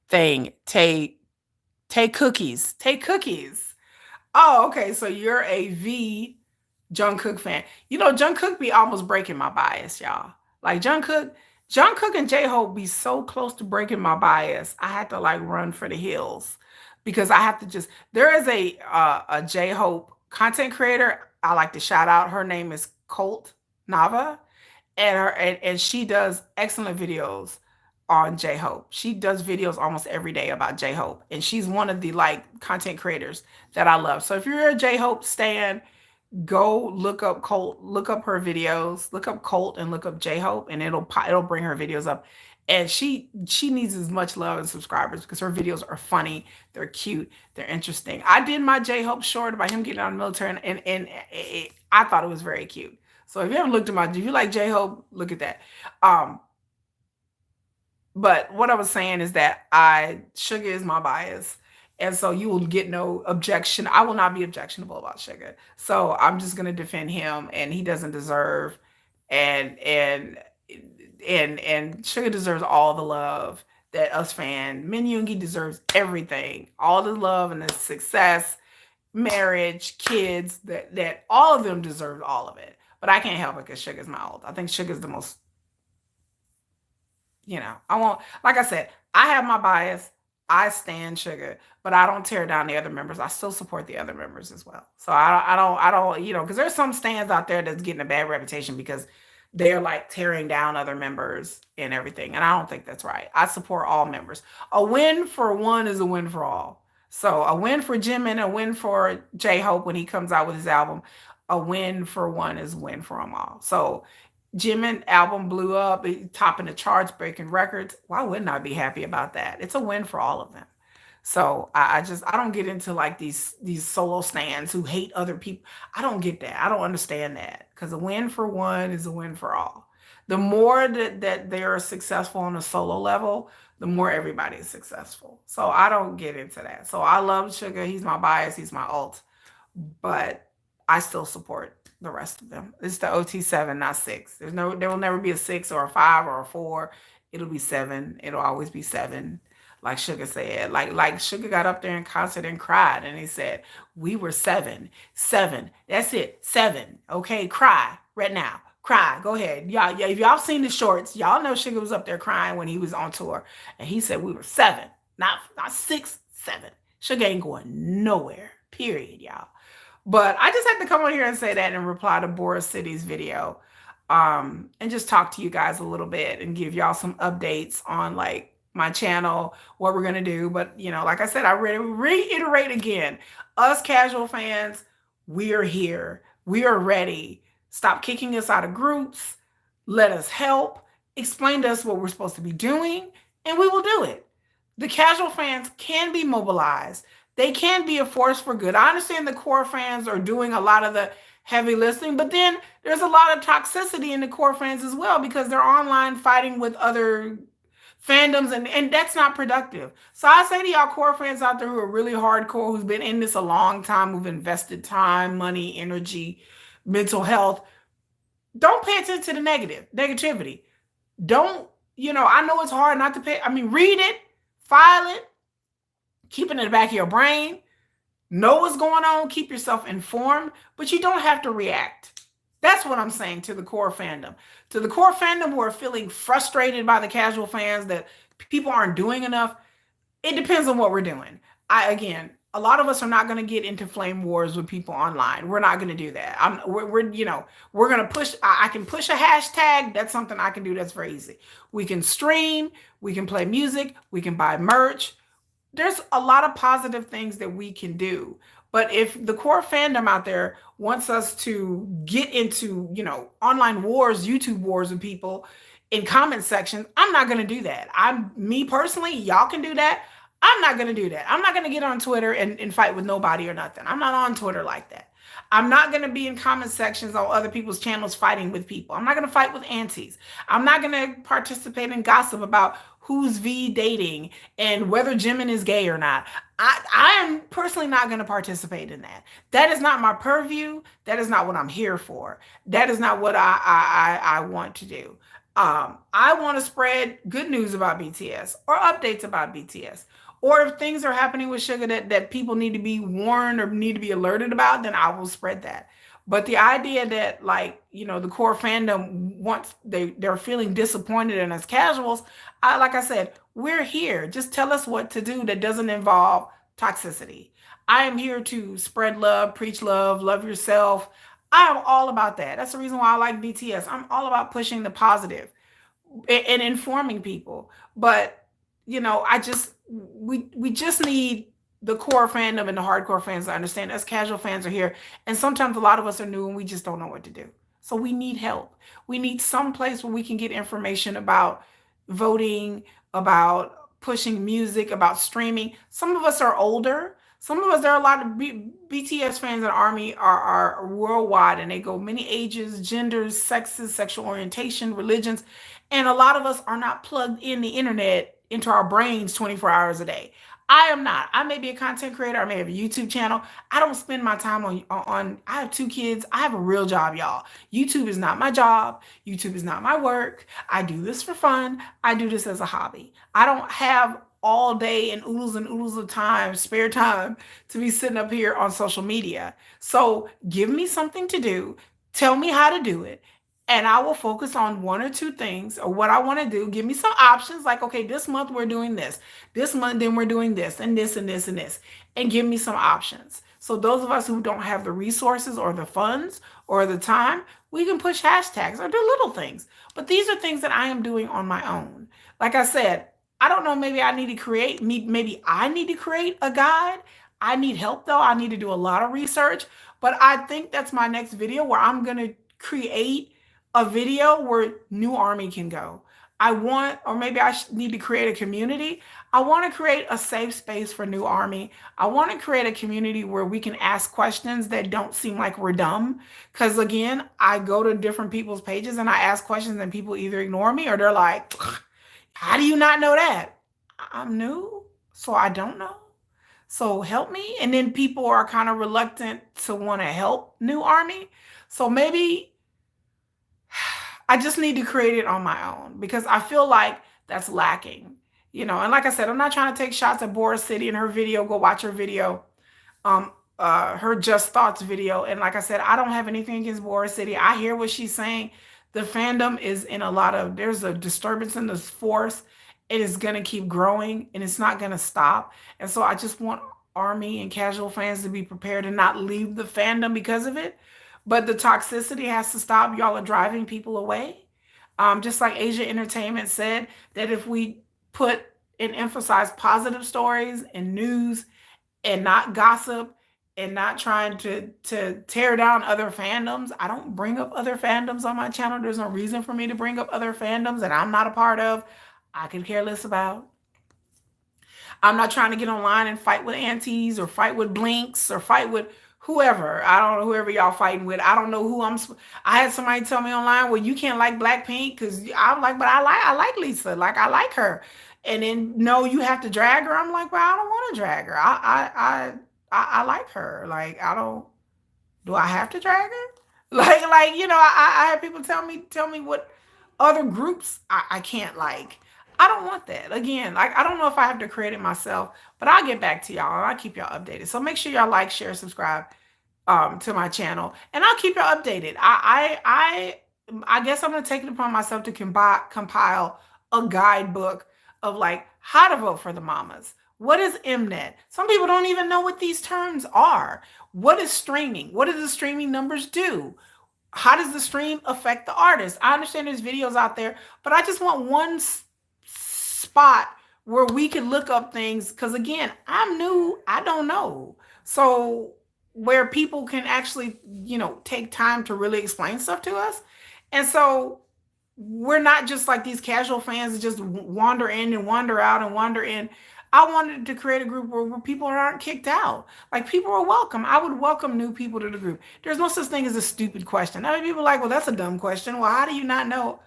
thing? Tae cookies. Tae cookies. Oh, okay. So you're a V Jungkook fan. You know, Jungkook be almost breaking my bias, y'all. Like Jungkook and J-Hope be so close to breaking my bias. I had to like run for the hills because I have to just. There is a J-Hope content creator I like to shout out. Her name is Colt Nava, and she does excellent videos on J-Hope. She does videos almost every day about J-Hope, and she's one of the like content creators that I love. So if you're a J-Hope stan, go look up Colt, look up her videos, look up Colt and look up J-Hope, and it'll bring her videos up. And she needs as much love and subscribers because her videos are funny, they're cute, they're interesting. I did my J-Hope short about him getting out of the military, and I thought it was very cute. So if you ever looked at if you like J-Hope, look at that. But what I was saying is that Suga is my bias. And so you will get no objection. I will not be objectionable about Suga. So I'm just gonna defend him, and he doesn't deserve and Suga deserves all the love that us fan. Min Yoongi deserves everything. All the love and the success, marriage, kids, that all of them deserve all of it. But I can't help it because Suga's my ult. I think Suga's the most, I won't, like I said, I have my bias. I stand Suga, but I don't tear down the other members. I still support the other members as well. So I don't, because there's some stands out there that's getting a bad reputation because they're like tearing down other members and everything. And I don't think that's right. I support all members. A win for one is a win for all. So a win for Jimin, a win for J-Hope when he comes out with his album. A win for one is a win for them all. So Jimin album blew up, topping the charts, breaking records. Why wouldn't I be happy about that? It's a win for all of them. So I don't get into like these solo stands who hate other people. I don't get that. I don't understand that because a win for one is a win for all. The more that they are successful on a solo level, the more everybody is successful. So I don't get into that. So I love Suga. He's my bias. He's my ult. But I still support the rest of them. It's the OT7, not 6. There will never be a 6 or a 5 or a 4. It'll be 7. It'll always be 7. Like Suga said, like Suga got up there in concert and cried, and he said, "We were 7, 7. That's it, 7. Okay, cry right now, cry. Go ahead, y'all. Yeah, if y'all seen the shorts, y'all know Suga was up there crying when he was on tour, and he said we were 7, not 6, 7. Suga ain't going nowhere. Period, y'all. But I just had to come on here and say that and reply to Boracity's video, and just talk to you guys a little bit and give y'all some updates on like my channel, what we're gonna do. But like I said, I reiterate again, us casual fans, we are here. We are ready. Stop kicking us out of groups. Let us help. Explain to us what we're supposed to be doing, and we will do it. The casual fans can be mobilized. They can be a force for good. I understand the core fans are doing a lot of the heavy lifting, but then there's a lot of toxicity in the core fans as well because they're online fighting with other fandoms, and that's not productive. So I say to y'all core fans out there who are really hardcore, who's been in this a long time, who've invested time, money, energy, mental health, don't pay attention to the negativity. Don't, I know it's hard not to pay. I mean, read it, file it, keep it in the back of your brain, know what's going on, keep yourself informed, but you don't have to react. That's what I'm saying to the core fandom. To the core fandom who are feeling frustrated by the casual fans that people aren't doing enough, it depends on what we're doing. Again, a lot of us are not going to get into flame wars with people online. We're not going to do that. We're going to push. I can push a hashtag. That's something I can do. That's very easy. We can stream. We can play music. We can buy merch. There's a lot of positive things that we can do. But if the core fandom out there wants us to get into, online wars, YouTube wars with people in comment sections, I'm not going to do that. Me personally, y'all can do that. I'm not going to do that. I'm not going to get on Twitter and fight with nobody or nothing. I'm not on Twitter like that. I'm not going to be in comment sections on other people's channels fighting with people. I'm not going to fight with aunties. I'm not going to participate in gossip about who's V dating and whether Jimin is gay or not. I am personally not going to participate in that. That is not my purview. That is not what I'm here for. That is not what I want to do. I want to spread good news about BTS or updates about BTS. Or if things are happening with Suga that people need to be warned or need to be alerted about, then I will spread that. But the idea that, like, the core fandom they're feeling disappointed in us casuals, like I said, we're here. Just tell us what to do that doesn't involve toxicity. I am here to spread love, preach love, love yourself. I am all about that. That's the reason why I like BTS. I'm all about pushing the positive and informing people. But we just need the core fandom and the hardcore fans to understand us casual fans are here. And sometimes a lot of us are new and we just don't know what to do. So we need help. We need some place where we can get information about voting, about pushing music, about streaming. Some of us are older. Some of us, there are a lot of BTS fans in ARMY are worldwide, and they go many ages, genders, sexes, sexual orientation, religions. And a lot of us are not plugged in the internet into our brains 24 hours a day. I am not. I may be a content creator. I may have a YouTube channel. I don't spend my time on I have 2 kids. I have a real job, y'all. YouTube is not my job. YouTube is not my work. I do this for fun. I do this as a hobby. I don't have all day and oodles of time, spare time, to be sitting up here on social media. So give me something to do. Tell me how to do it. And I will focus on 1 or 2 things or what I want to do. Give me some options like, okay, this month we're doing this. This month then we're doing this and this and this and this. And give me some options. So those of us who don't have the resources or the funds or the time, we can push hashtags or do little things. But these are things that I am doing on my own. Like I said, I don't know, maybe I need to create a guide. I need help though. I need to do a lot of research. But I think that's my next video where I'm going to create a video where new ARMY can go. Or maybe I need to create a community. I want to create a safe space for new ARMY. I want to create a community where we can ask questions that don't seem like we're dumb. Because again, I go to different people's pages and I ask questions and people either ignore me or they're like, how do you not know that? I'm new, so I don't know. So help me. And then people are kind of reluctant to want to help new ARMY. So maybe I just need to create it on my own because I feel like that's lacking, And like I said, I'm not trying to take shots at Boracity and her video. Go watch her video, her Just Thoughts video. And like I said, I don't have anything against Boracity. I hear what she's saying. The fandom is in there's a disturbance in this force. It is going to keep growing and it's not going to stop. And so I just want ARMY and casual fans to be prepared and not leave the fandom because of it. But the toxicity has to stop. Y'all are driving people away. Just like Asia Entertainment said, that if we put and emphasize positive stories and news and not gossip and not trying to tear down other fandoms. I don't bring up other fandoms on my channel. There's no reason for me to bring up other fandoms that I'm not a part of. I could care less about. I'm not trying to get online and fight with aunties or fight with blinks or fight with whoever. I don't know whoever y'all fighting with. I don't know who I had somebody tell me online, well, you can't like Blackpink because I'm like, but I like Lisa. Like, I like her. And then, no, you have to drag her. I'm like, well, I don't want to drag her. I like her. Like, do I have to drag her? I had people tell me what other groups I can't like. I don't want that. Again, like, I don't know if I have to create it myself, but I'll get back to y'all and I'll keep y'all updated. So make sure y'all like, share, subscribe to my channel, and I'll keep y'all updated. I guess I'm going to take it upon myself to compile a guidebook of like how to vote for the mamas. What is Mnet? Some people don't even know what these terms are. What is streaming? What do the streaming numbers do? How does the stream affect the artist? I understand there's videos out there, but I just want one spot where we can look up things. Because again, I'm new, I don't know. So where people can actually, take time to really explain stuff to us. And so we're not just like these casual fans that just wander in and wander out and wander in. I wanted to create a group where people aren't kicked out. Like people are welcome. I would welcome new people to the group. There's no such thing as a stupid question. I mean, people are like, well, that's a dumb question. Well, how do you not know?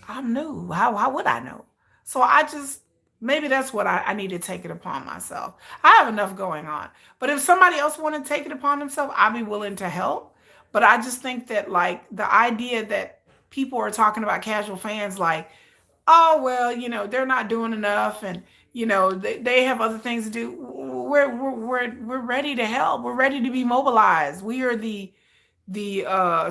I'm new. How would I know? So I just, maybe that's what I need to take it upon myself. I have enough going on. But if somebody else want to take it upon themselves, I'll be willing to help. But I just think that like the idea that people are talking about casual fans like, oh, well, they're not doing enough and, they have other things to do. We're ready to help. We're ready to be mobilized. We are the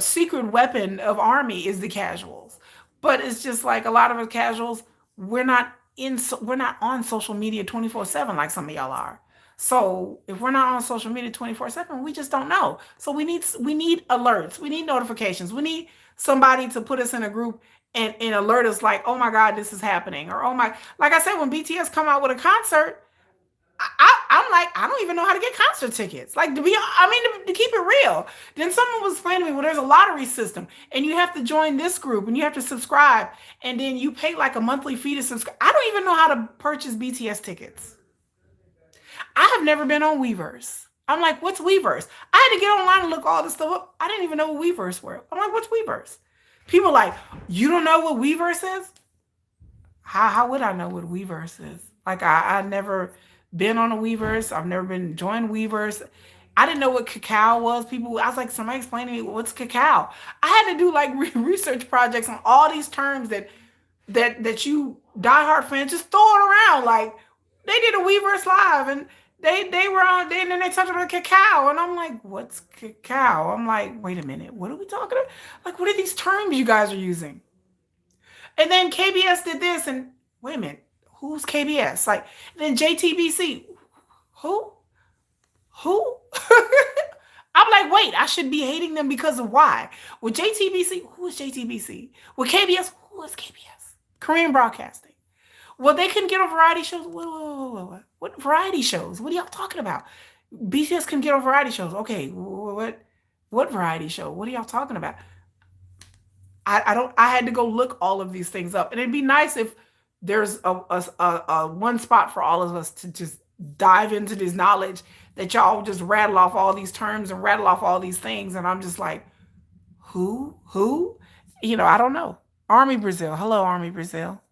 secret weapon of Army is the casuals. But it's just like a lot of us casuals, we're not on social media 24/7 like some of y'all are. So if we're not on social media 24/7, we just don't know. So we need alerts, we need notifications, we need somebody to put us in a group and alert us like, oh my God, this is happening. Or oh my, like I said, when BTS come out with a concert, I'm like, I don't even know how to get concert tickets. Like to keep it real. Then someone was explaining to me, well, there's a lottery system and you have to join this group and you have to subscribe and then you pay like a monthly fee to subscribe. I don't even know how to purchase BTS tickets. I have never been on Weverse. I'm like, what's Weverse? I had to get online and look all this stuff up. I didn't even know what Weverse were. I'm like, what's Weverse? People like, you don't know what Weverse is? How would I know what Weverse is? Like I never been on a Weverse. I've never been joined Weverse. I didn't know what cacao was. I was like, somebody explain to me what's cacao. I had to do like research projects on all these terms that you diehard fans just throw it around. Like they did a Weverse live and they were on then they talked about cacao and I'm like, what's cacao? I'm like, wait a minute, what are we talking about? Like, what are these terms you guys are using? And then KBS did this and wait a minute, who's KBS? Like then JTBC, who? I'm like, wait, I should be hating them because of why? Well, JTBC, who is JTBC? Well, KBS, who is KBS? Korean Broadcasting. Well, they couldn't get on variety shows. What variety shows? What are y'all talking about? BTS can get on variety shows. Okay, what variety show? What are y'all talking about? I had to go look all of these things up. And it'd be nice if there's a one spot for all of us to just dive into this knowledge that y'all just rattle off all these terms and rattle off all these things. And I'm just like, who? I don't know. Army Brazil. Hello, Army Brazil.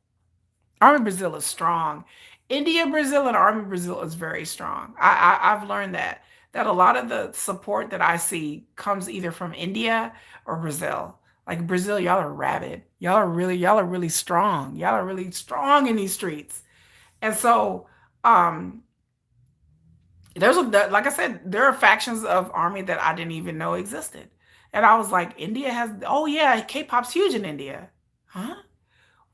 Army Brazil is strong. India Brazil and Army Brazil is very strong. I've learned that a lot of the support that I see comes either from India or Brazil. Like Brazil, y'all are rabid. Y'all are really strong. Y'all are really strong in these streets. And so like I said, there are factions of Army that I didn't even know existed. And I was like, India has, oh yeah, K-pop's huge in India. Huh?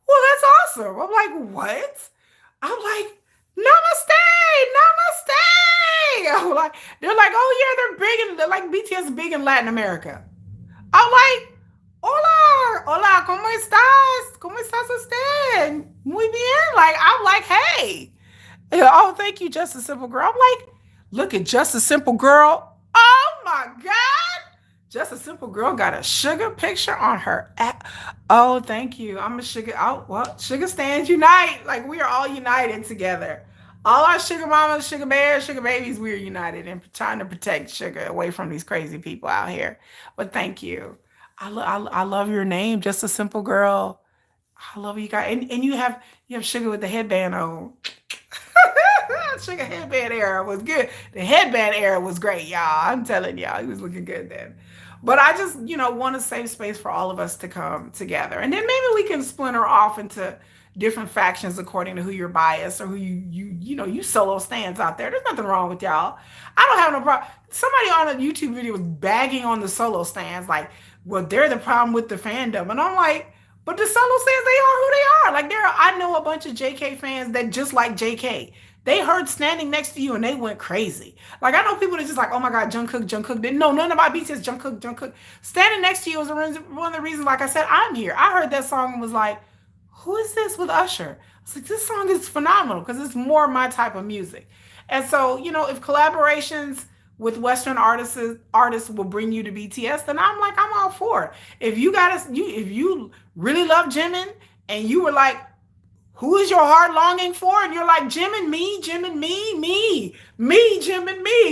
Well, that's awesome. I'm like, what? I'm like, namaste. I'm like, they're like, oh yeah, they're like BTS is big in Latin America. I'm like, hola, ¿cómo estás? ¿Cómo estás usted? Muy bien. Like, I'm like, hey. Oh, thank you, Just a Simple Girl. I'm like, look at Just a Simple Girl. Oh my God. Just a Simple Girl got a sugar picture on her app. Oh, thank you. I'm a sugar. Oh, well, sugar stands unite. Like we are all united together. All our sugar mamas, sugar bears, sugar babies, we are united in trying to protect sugar away from these crazy people out here. But thank you. I love your name, Just a Simple Girl. I love you guys. And you have sugar with the headband on. Sugar headband era was good. The headband era was great, y'all. I'm telling y'all, he was looking good then. But I just, want a safe space for all of us to come together. And then maybe we can splinter off into different factions according to who you're biased or who you solo stands out there. There's nothing wrong with y'all. I don't have no problem. Somebody on a YouTube video was bagging on the solo stands like, well, they're the problem with the fandom. And I'm like, but the solo stands, they are who they are. Like I know a bunch of JK fans that just like JK. They heard Standing Next to You and they went crazy. Like I know people that just like, oh my God, Jungkook didn't know nothing about BTS. Jungkook. Standing Next to You was one of the reasons, like I said, I'm here. I heard that song and was like, who is this with Usher? I was like, this song is phenomenal because it's more my type of music. And so, if collaborations with Western artists will bring you to BTS, then I'm like, I'm all for it. If you really love Jimin and you were like, who is your heart longing for? And you're like, Jimin, me, Jimin, me,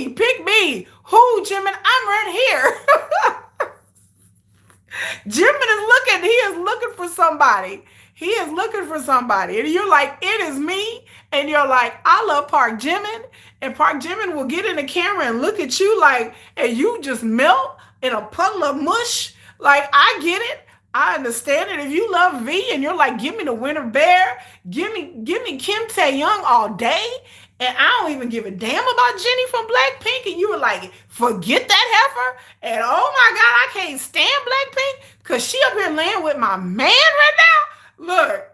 pick me. Who, Jimin? I'm right here. Jimin he is looking for somebody. He is looking for somebody. And you're like, it is me. And you're like, I love Park Jimin. And Park Jimin will get in the camera and look at you like, and you just melt in a puddle of mush. Like, I get it. I understand it. If you love V and you're like, give me the Winter Bear, give me Kim Tae-young all day, and I don't even give a damn about Jennie from Blackpink, and you were like, forget that heifer, and oh my God, I can't stand Blackpink because she up here laying with my man right now. Look,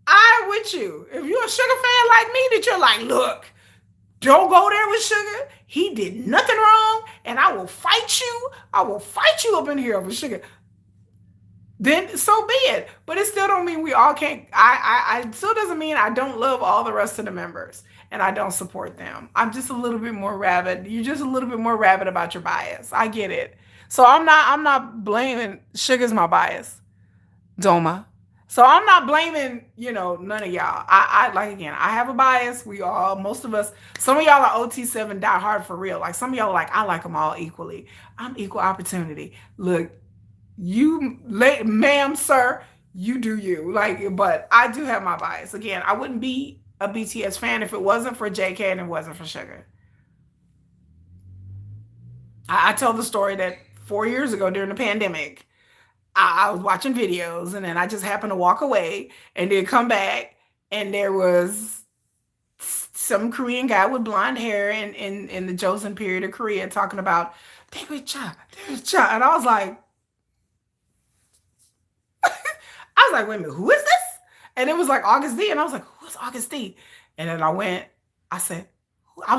I'm with you. If you're a Suga fan like me, that you're like, look, don't go there with Suga. He did nothing wrong, and I will fight you. I will fight you up in here over Suga. Then so be it. But it still don't mean we all can't. I still doesn't mean I don't love all the rest of the members and I don't support them. I'm just a little bit more rabid. You're just a little bit more rabid about your bias. I get it. So I'm not blaming Suga's my bias. Doma. So I'm not blaming, none of y'all. I like, again, I have a bias. Most of us, some of y'all are OT7 die hard for real. Like some of y'all are like, I like them all equally. I'm equal opportunity. Look, ma'am, sir, you do you. Like, but I do have my bias. Again, I wouldn't be a BTS fan if it wasn't for JK and it wasn't for Suga. I tell the story that 4 years ago during the pandemic, I was watching videos and then I just happened to walk away and then come back and there was some Korean guy with blonde hair in the Joseon period of Korea talking about David Cha. And I was like, wait a minute, who is this? And it was like August D. And I was like, who is August D? And then I was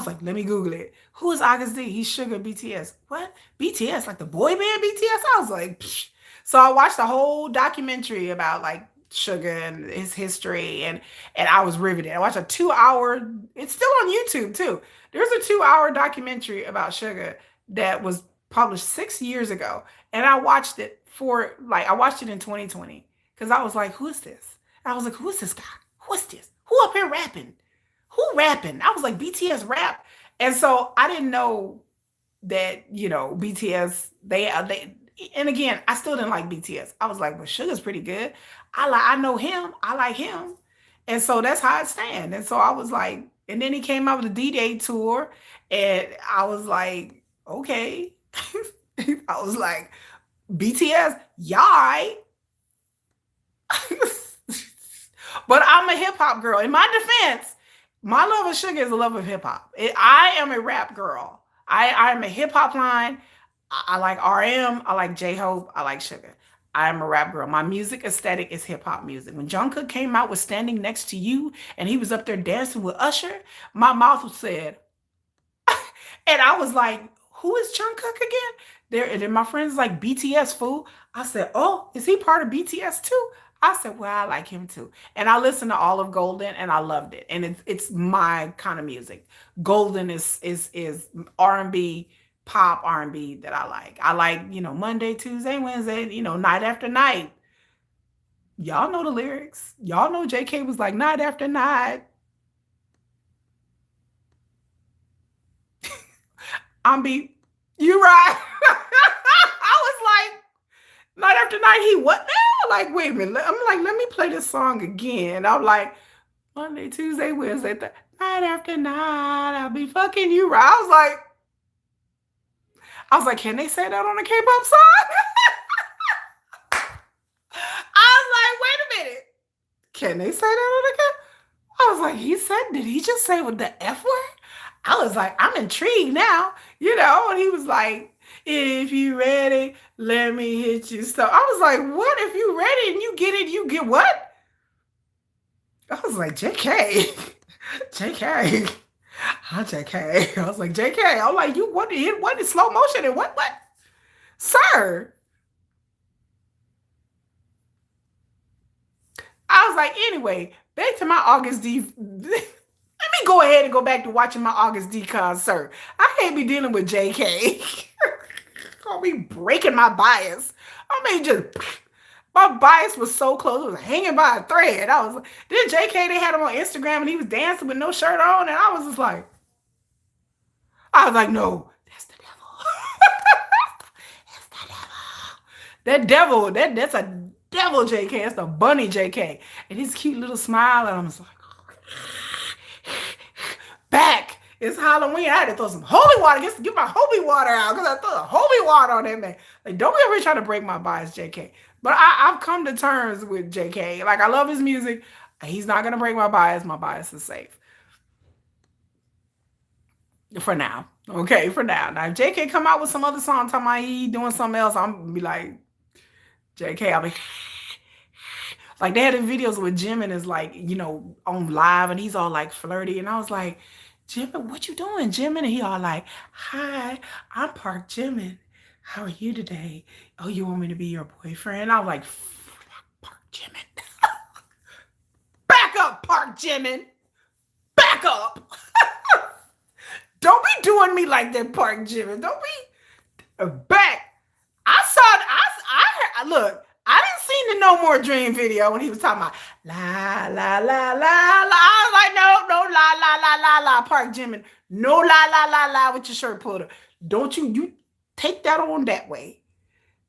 like, let me Google it. Who is August D? He's Suga BTS. What? BTS, like the boy band BTS? I was like, psh. So I watched the whole documentary about like Suga and his history and I was riveted. I watched a 2-hour, it's still on YouTube too. There's a 2-hour documentary about Suga that was published 6 years ago. And I watched it in 2020. Because I was like, who is this? I was like, who is this guy? Who is this? Who up here rapping? Who rapping? I was like, BTS rap. And so I didn't know that, BTS, and again, I still didn't like BTS. I was like, but Suga's pretty good. I know him. I like him. And so that's how it stands. And so I was like, and then he came out with the D-Day tour. And I was like, okay. I was like, BTS, y'all. But I'm a hip hop girl. In my defense, my love of Suga is a love of hip hop. I am a rap girl. I am a hip hop line. I like RM. I like J-Hope. I like Suga. I am a rap girl. My music aesthetic is hip hop music. When Jungkook came out with Standing Next to You and he was up there dancing with Usher, my mouth said, and I was like, who is Jungkook again? And then my friends like, BTS, fool. I said, oh, is he part of BTS too? I said, well, I like him too. And I listened to all of Golden and I loved it. And it's my kind of music. Golden is R&B, pop R&B that I like. I like, Monday, Tuesday, Wednesday, night after night. Y'all know the lyrics. Y'all know JK was like, night after night. You right. I was like, night after night, he what now? Like, wait a minute. I'm like, let me play this song again. I'm like, Monday, Tuesday, Wednesday, night after night, I'll be fucking you right. I was like, can they say that on a K-pop song? I was like, wait a minute. Can they say that on a K-pop? I was like, did he just say with the F word? I was like, I'm intrigued now, and he was like, if you ready, let me hit you. So I was like, what? If you ready and you get it, you get what? I was like, JK. JK. Huh, JK. I was like, JK. I'm like, you what is slow motion and what? Sir. I was like, anyway, back to my August D. Let me go ahead and go back to watching my August D concert. I can't be dealing with JK. I'll be breaking my bias. I mean, just my bias was so close, it was hanging by a thread. I was like, then JK, they had him on Instagram and he was dancing with no shirt on, and I was just like, I was like, no, that's the devil. That's the devil. That devil, that's a devil JK. That's the bunny JK. And his cute little smile, and I'm just like, back. It's Halloween. I had to throw some holy water. Get my holy water out because I threw the holy water on that man. Like, don't be ever trying to break my bias, JK. But I've come to terms with JK. Like, I love his music. He's not gonna break my bias. My bias is safe for now. Okay, for now. Now, if JK come out with some other song talking about he doing something else, I'm gonna be like, JK. I'll be like, they had the videos with Jimin is like, on live, and he's all like flirty, and I was like, Jimin, what you doing, Jimin? And he all like, hi, I'm Park Jimin. How are you today? Oh, you want me to be your boyfriend? I was like, Park Jimin. Back up, Park Jimin. Back up. Don't be doing me like that, Park Jimin. Don't be back. I saw. Look. I didn't see the No More Dream video when he was talking about la la la la la. I was like, no, la la la la la. Park Jimin, no la la la la with your shirt pulled up. Don't you take that on that way.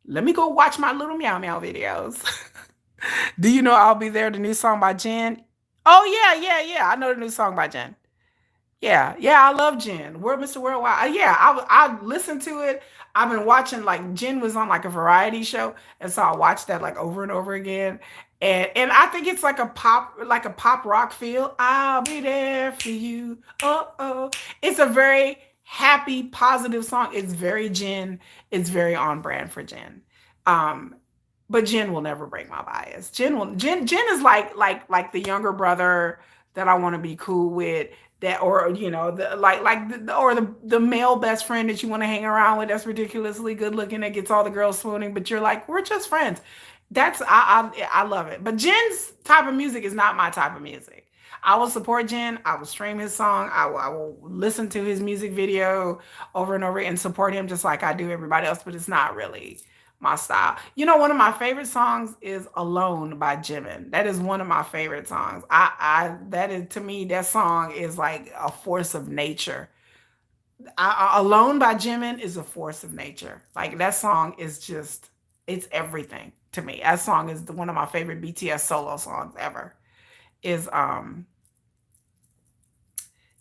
Let me go watch my little meow meow videos. Do you know I'll Be There, the new song by Jen? Oh yeah. I know the new song by Jen. Yeah, I love Jen. World Mr. Worldwide. Yeah, I listened to it. I've been watching, like, Jen was on like a variety show, and so I watched that like over and over again. And I think it's like a pop rock feel. I'll be there for you. Oh. It's a very happy, positive song. It's very Jen. It's very on brand for Jen. Um, but Jen will never break my bias. Jen is like the younger brother that I want to be cool with, that, or the male best friend that you want to hang around with, that's ridiculously good looking, that gets all the girls swooning, but you're like, we're just friends. I love it. But Jen's type of music is not my type of music. I will support Jen. I will stream his song. I will listen to his music video over and over and support him just like I do everybody else, but it's not really my style. One of my favorite songs is Alone by Jimin. That is one of my favorite songs. That is, to me, that song is like a force of nature. Alone by Jimin is a force of nature. Like, that song is just, it's everything to me. That song is one of my favorite BTS solo songs ever. Is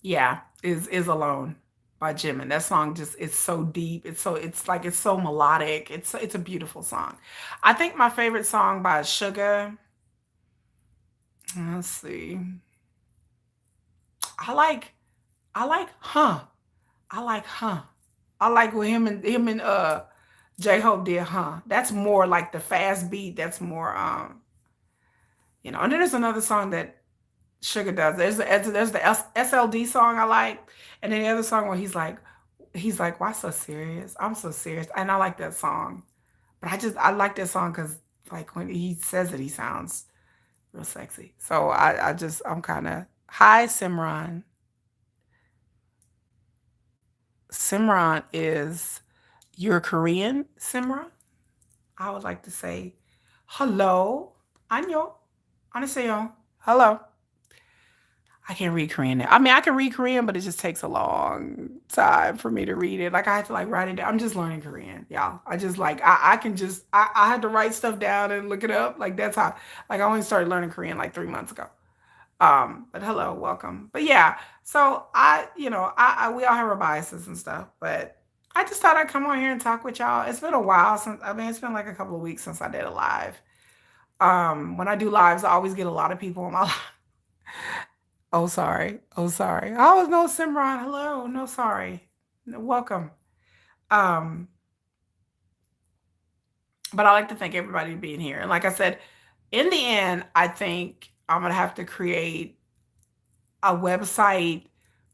Yeah, is Alone by Jimin. That song just, it's so deep. It's so melodic. It's a beautiful song. I think my favorite song by Suga, let's see. I like I like Huh. I like Huh. I like what him and J-Hope did, Huh. That's more like the fast beat. That's more and then there's another song that Sugar does. There's the SLD song I like, and then the other song where he's like, "Why so serious? I'm so serious," and I like that song. But I like that song because, like, when he says it, he sounds real sexy. So I'm kind of, hi Simran. Simran is, you're Korean, Simran. I would like to say hello, 안녕, 안녕하세요, hello. I can't read Korean now. I mean, I can read Korean, but it just takes a long time for me to read it. Like, I had to like write it down. I'm just learning Korean, y'all. I just like I can just I had to write stuff down and look it up. Like, that's how, like, I only started learning Korean like 3 months ago. But hello, welcome. But yeah, so we all have our biases and stuff, but I just thought I'd come on here and talk with y'all. It's been a while since, I mean, it's been like a couple of weeks since I did a live. When I do lives, I always get a lot of people on my live. Oh, sorry. Oh, sorry. Oh, no, Simran. Hello. No, sorry. No, welcome. Um, but I like to thank everybody for being here. And like I said, in the end, I think I'm gonna have to create a website,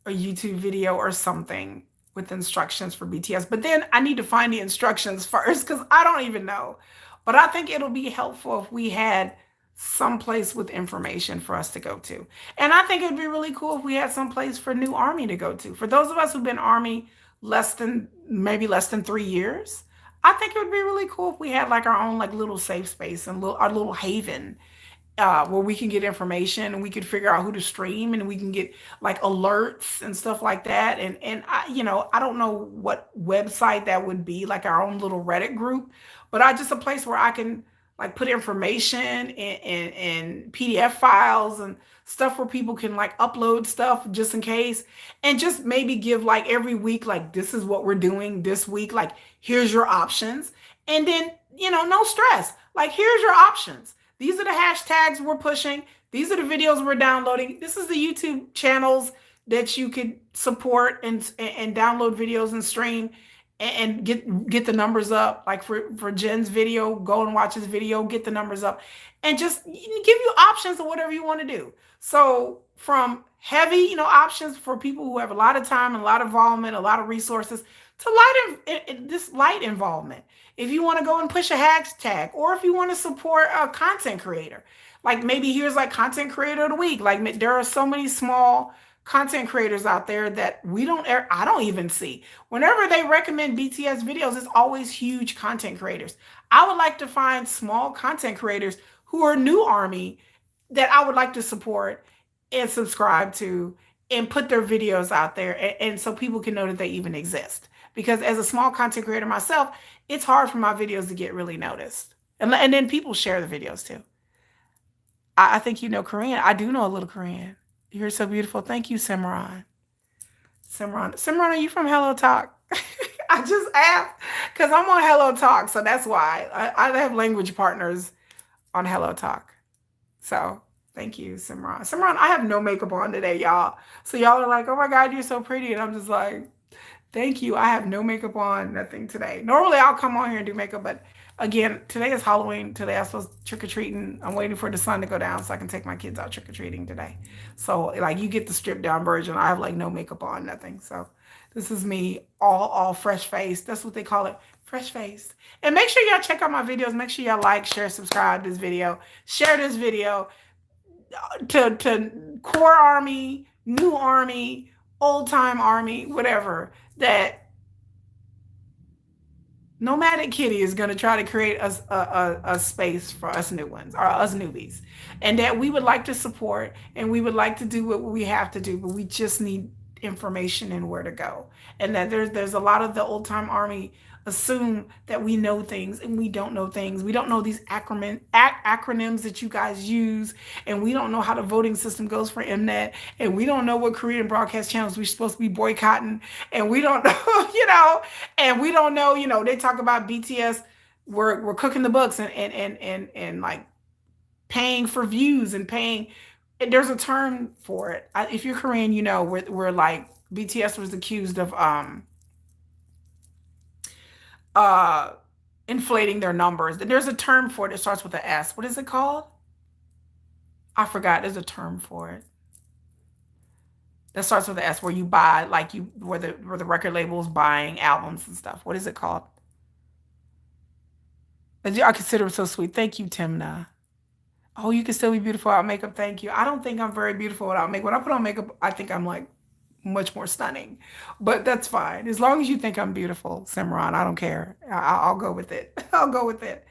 a YouTube video or something with instructions for BTS. But then I need to find the instructions first because I don't even know. But I think it'll be helpful if we had some place with information for us to go to. And I think it would be really cool if we had some place for new Army to go to. For those of us who've been Army maybe less than 3 years, I think it would be really cool if we had like our own like little safe space and our little haven where we can get information and we could figure out who to stream and we can get like alerts and stuff like that. And I don't know what website that would be, like our own little Reddit group, but I just a place where I can like put information and PDF files and stuff where people can like upload stuff just in case, and just maybe give like every week, like this is what we're doing this week, like here's your options, and then no stress, like here's your options. These are the hashtags we're pushing. These are the videos we're downloading. This is the YouTube channels that you could support and download videos and stream and get the numbers up. Like for Jen's video, go and watch his video, get the numbers up, and just give you options of whatever you want to do. So from heavy, options for people who have a lot of time and a lot of involvement, a lot of resources, to this light involvement. If you want to go and push a hashtag, or if you want to support a content creator, like maybe here's like content creator of the week. Like there are so many small content creators out there that I don't even see. Whenever they recommend BTS videos, it's always huge content creators. I would like to find small content creators who are new Army that I would like to support and subscribe to and put their videos out there, and so people can know that they even exist. Because as a small content creator myself, it's hard for my videos to get really noticed. And then people share the videos too. I think you know Korean. I do know a little Korean. You're so beautiful. Thank you, Simran. Simran, are you from Hello Talk? I just asked because I'm on Hello Talk, so that's why. I have language partners on Hello Talk. So thank you, Simran. Simran, I have no makeup on today, y'all. So y'all are like, oh my God, you're so pretty. And I'm just like, thank you. I have no makeup on, nothing today. Normally I'll come on here and do makeup, but again, today is Halloween. Today I'm supposed to trick-or-treating. I'm waiting for the sun to go down so I can take my kids out trick-or-treating today. So like you get the stripped down version. I have like no makeup on, nothing. So this is me all fresh faced. That's what they call it, fresh faced. And make sure y'all check out my videos. Make sure y'all like, share, subscribe to this video. Share this video to core Army, new Army, old time Army, whatever, that Nomadic Kitty is going to try to create a space for us new ones, or us newbies, and that we would like to support and we would like to do what we have to do, but we just need information and where to go. And that there's a lot of the old time Army assume that we know things and we don't know things. We don't know these acronyms that you guys use, and we don't know how the voting system goes for Mnet, and we don't know what Korean broadcast channels we're supposed to be boycotting, and we don't know, and we don't know, they talk about BTS, we're cooking the books and like paying for views and paying. There's a term for it. If you're Korean, we're like BTS was accused of inflating their numbers. There's a term for it that starts with an S. What is it called? I forgot. There's a term for it that starts with an S, where you buy, like where the record label is buying albums and stuff. What is it called? I consider it so sweet. Thank you, Timna. Oh, you can still be beautiful without makeup. Thank you. I don't think I'm very beautiful without makeup. When I put on makeup, I think I'm like much more stunning, but that's fine. As long as you think I'm beautiful, Simran, I don't care. I'll go with it. I'll go with it.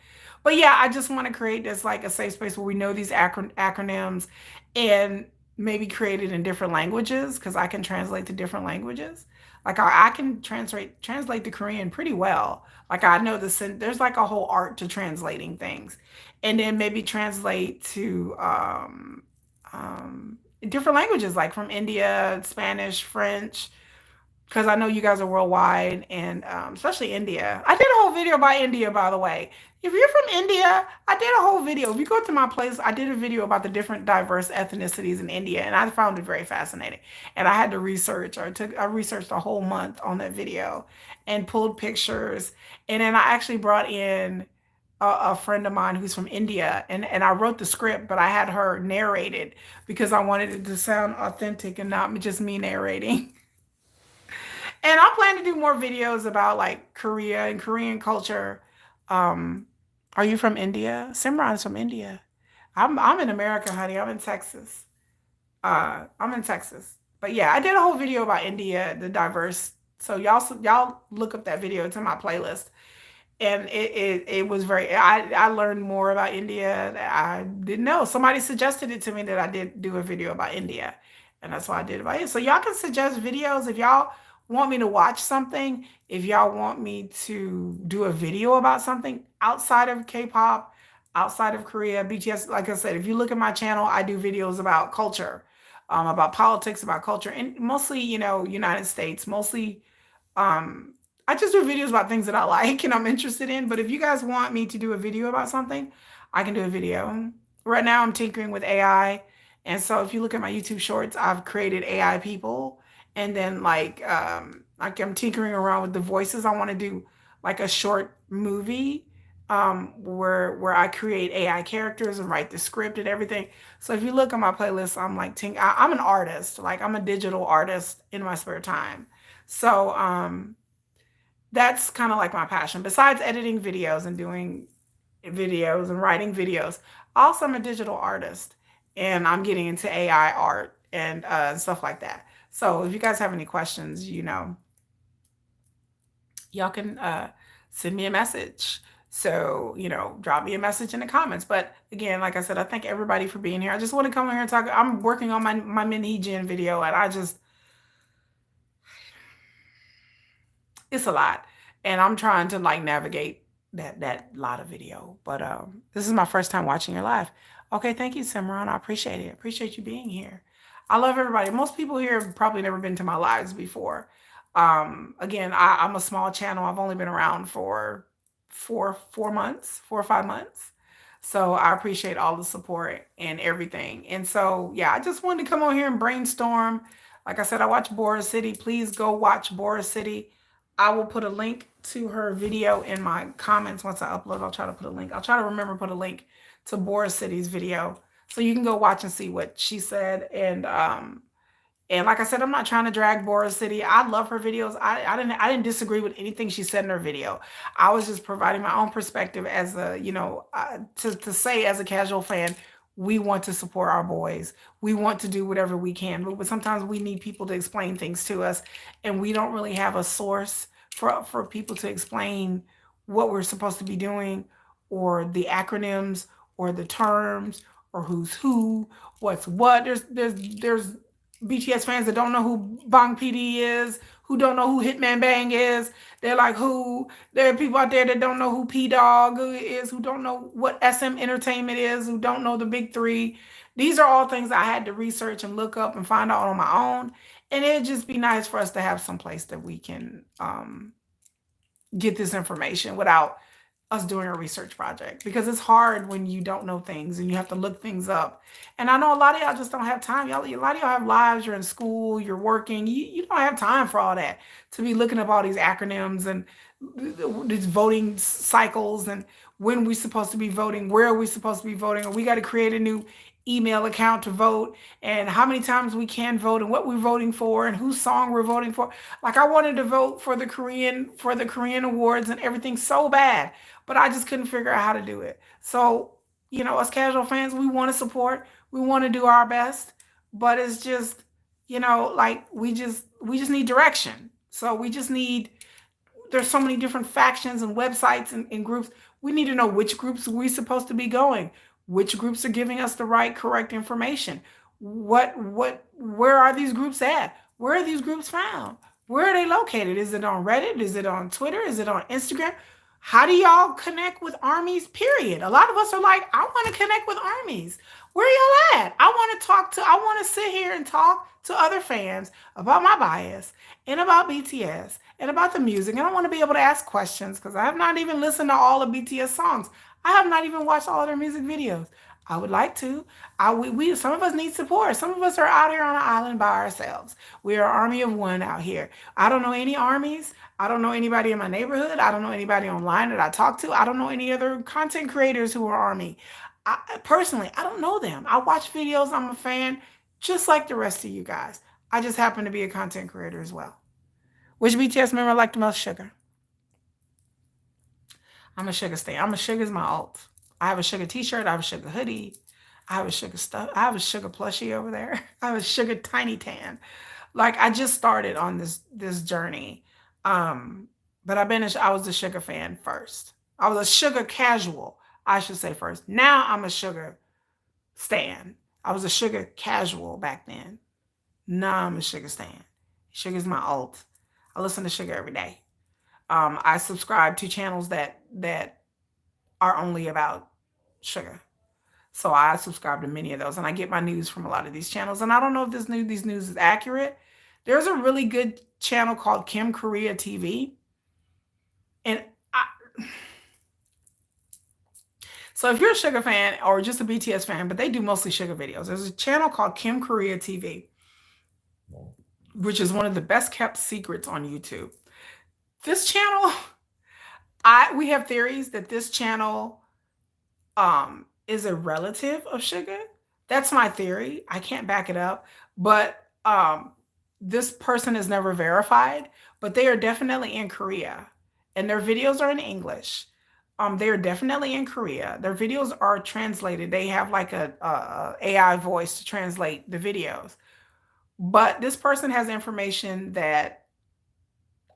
But yeah, I just want to create this like a safe space where we know these acronyms, and maybe create it in different languages, because I can translate to different languages. Like I can translate to Korean pretty well. Like I know there's like a whole art to translating things, and then maybe translate to different languages, like from India, Spanish, French, because I know you guys are worldwide, and especially India. I did a whole video about India, by the way. If you're from India, I did a whole video. If you go to my place, I did a video about the different diverse ethnicities in India, and I found it very fascinating. And I had to research, I researched a whole month on that video and pulled pictures. And then I actually brought in a friend of mine who's from India, and I wrote the script, but I had her narrate it because I wanted it to sound authentic and not just me narrating. And I plan to do more videos about like Korea and Korean culture. Um, are you from India? Simran's from India. I'm in America, honey. I'm in Texas. I'm in Texas. But yeah, I did a whole video about India, the diverse. So y'all look up that video. It's in my playlist. And it was very I learned more about India that I didn't know. Somebody suggested it to me that I did do a video about India. And that's why I did about it. So y'all can suggest videos if y'all want me to watch something, if y'all want me to do a video about something outside of K-pop, outside of Korea, BTS. Like I said, if you look at my channel, I do videos about culture, about politics, about culture, and mostly, United States, mostly um, I just do videos about things that I like and I'm interested in. But if you guys want me to do a video about something, I can do a video. Right now, I'm tinkering with AI. And so if you look at my YouTube shorts, I've created AI people. And then like I'm tinkering around with the voices. I want to do like a short movie where I create AI characters and write the script and everything. So if you look at my playlist, I'm like I'm an artist. Like I'm a digital artist in my spare time. So that's kind of like my passion. Besides editing videos and doing videos and writing videos, also I'm a digital artist and I'm getting into AI art and stuff like that. So if you guys have any questions, y'all can send me a message. So, drop me a message in the comments. But again, like I said, I thank everybody for being here. I just want to come here and talk. I'm working on my mini Hee-jin video and it's a lot. And I'm trying to like navigate that lot of video. But this is my first time watching your live. Okay, thank you, Simran. I appreciate it. Appreciate you being here. I love everybody. Most people here have probably never been to my lives before. Again, I'm a small channel. I've only been around for 4 months, 4 or 5 months. So I appreciate all the support and everything. And so, yeah, I just wanted to come on here and brainstorm. Like I said, I watch Boracity. Please go watch Boracity. I will put a link to her video in my comments once I upload. I'll try to put a link. I'll try to remember to put a link to Boracity's video so you can go watch and see what she said. And like I said, I'm not trying to drag Boracity. I love her videos. I didn't disagree with anything she said in her video. I was just providing my own perspective as to say as a casual fan, we want to support our boys. We want to do whatever we can, but sometimes we need people to explain things to us, and we don't really have a source for people to explain what we're supposed to be doing, or the acronyms, or the terms, or who's who, what's what. There's BTS fans that don't know who Bang PD is, who don't know who Hitman Bang is. They're like, who? There are people out there that don't know who P Dog is, who don't know what SM Entertainment is, who don't know the big three. These are all things I had to research and look up and find out on my own. And it'd just be nice for us to have some place that we can get this information without us doing a research project, because it's hard when you don't know things and you have to look things up. And I know a lot of y'all just don't have time. A lot of y'all have lives, you're in school, you're working. You don't have time for all that, to be looking up all these acronyms and these voting cycles and when we're supposed to be voting, where are we supposed to be voting, or we got to create a new email account to vote, and how many times we can vote, and what we're voting for, and whose song we're voting for. Like I wanted to vote for the Korean awards and everything so bad, but I just couldn't figure out how to do it. So, us casual fans, we want to support, we want to do our best, but it's just, like we just need direction. So there's so many different factions and websites and groups. We need to know which groups we're supposed to be going, which groups are giving us the right, correct information. Where are these groups at? Where are these groups found? Where are they located? Is it on Reddit? Is it on Twitter? Is it on Instagram? How do y'all connect with armies, period? A lot of us are like, I want to connect with armies. Where y'all at? I want to sit here and talk to other fans about my bias and about BTS and about the music. And I want to be able to ask questions, because I have not even listened to all of BTS songs. I have not even watched all of their music videos. I would like to. We some of us need support. Some of us are out here on an island by ourselves. We are an army of one out here. I don't know any armies. I don't know anybody in my neighborhood. I don't know anybody online that I talk to. I don't know any other content creators who are army. Personally, I don't know them. I watch videos. I'm a fan, just like the rest of you guys. I just happen to be a content creator as well. Which BTS member I like the most? Sugar. I'm a Sugar stan. I'm a Sugar's my alt. I have a Sugar t-shirt. I have a Sugar hoodie. I have a Sugar stuff. I have a Sugar plushie over there. I have a Sugar tiny tan. Like I just started on this journey. Um, but I was a Sugar fan first. I was a Sugar casual, I should say first. Now I'm a Sugar stan. I was a Sugar casual back then. Now I'm a Sugar stan. Sugar's my alt. I listen to Sugar every day. I subscribe to channels that are only about Sugar. So I subscribe to many of those, and I get my news from a lot of these channels. And I don't know if these news is accurate. There's a really good channel called Kim Korea TV, and so if you're a Sugar fan or just a BTS fan, but they do mostly Sugar videos, there's a channel called Kim Korea TV, which is one of the best kept secrets on YouTube. This channel, we have theories that this channel is a relative of Sugar. That's my theory. I can't back it up, but this person is never verified, but they are definitely in Korea, and their videos are in English. They are definitely in Korea. Their videos are translated. They have like a AI voice to translate the videos. But this person has information that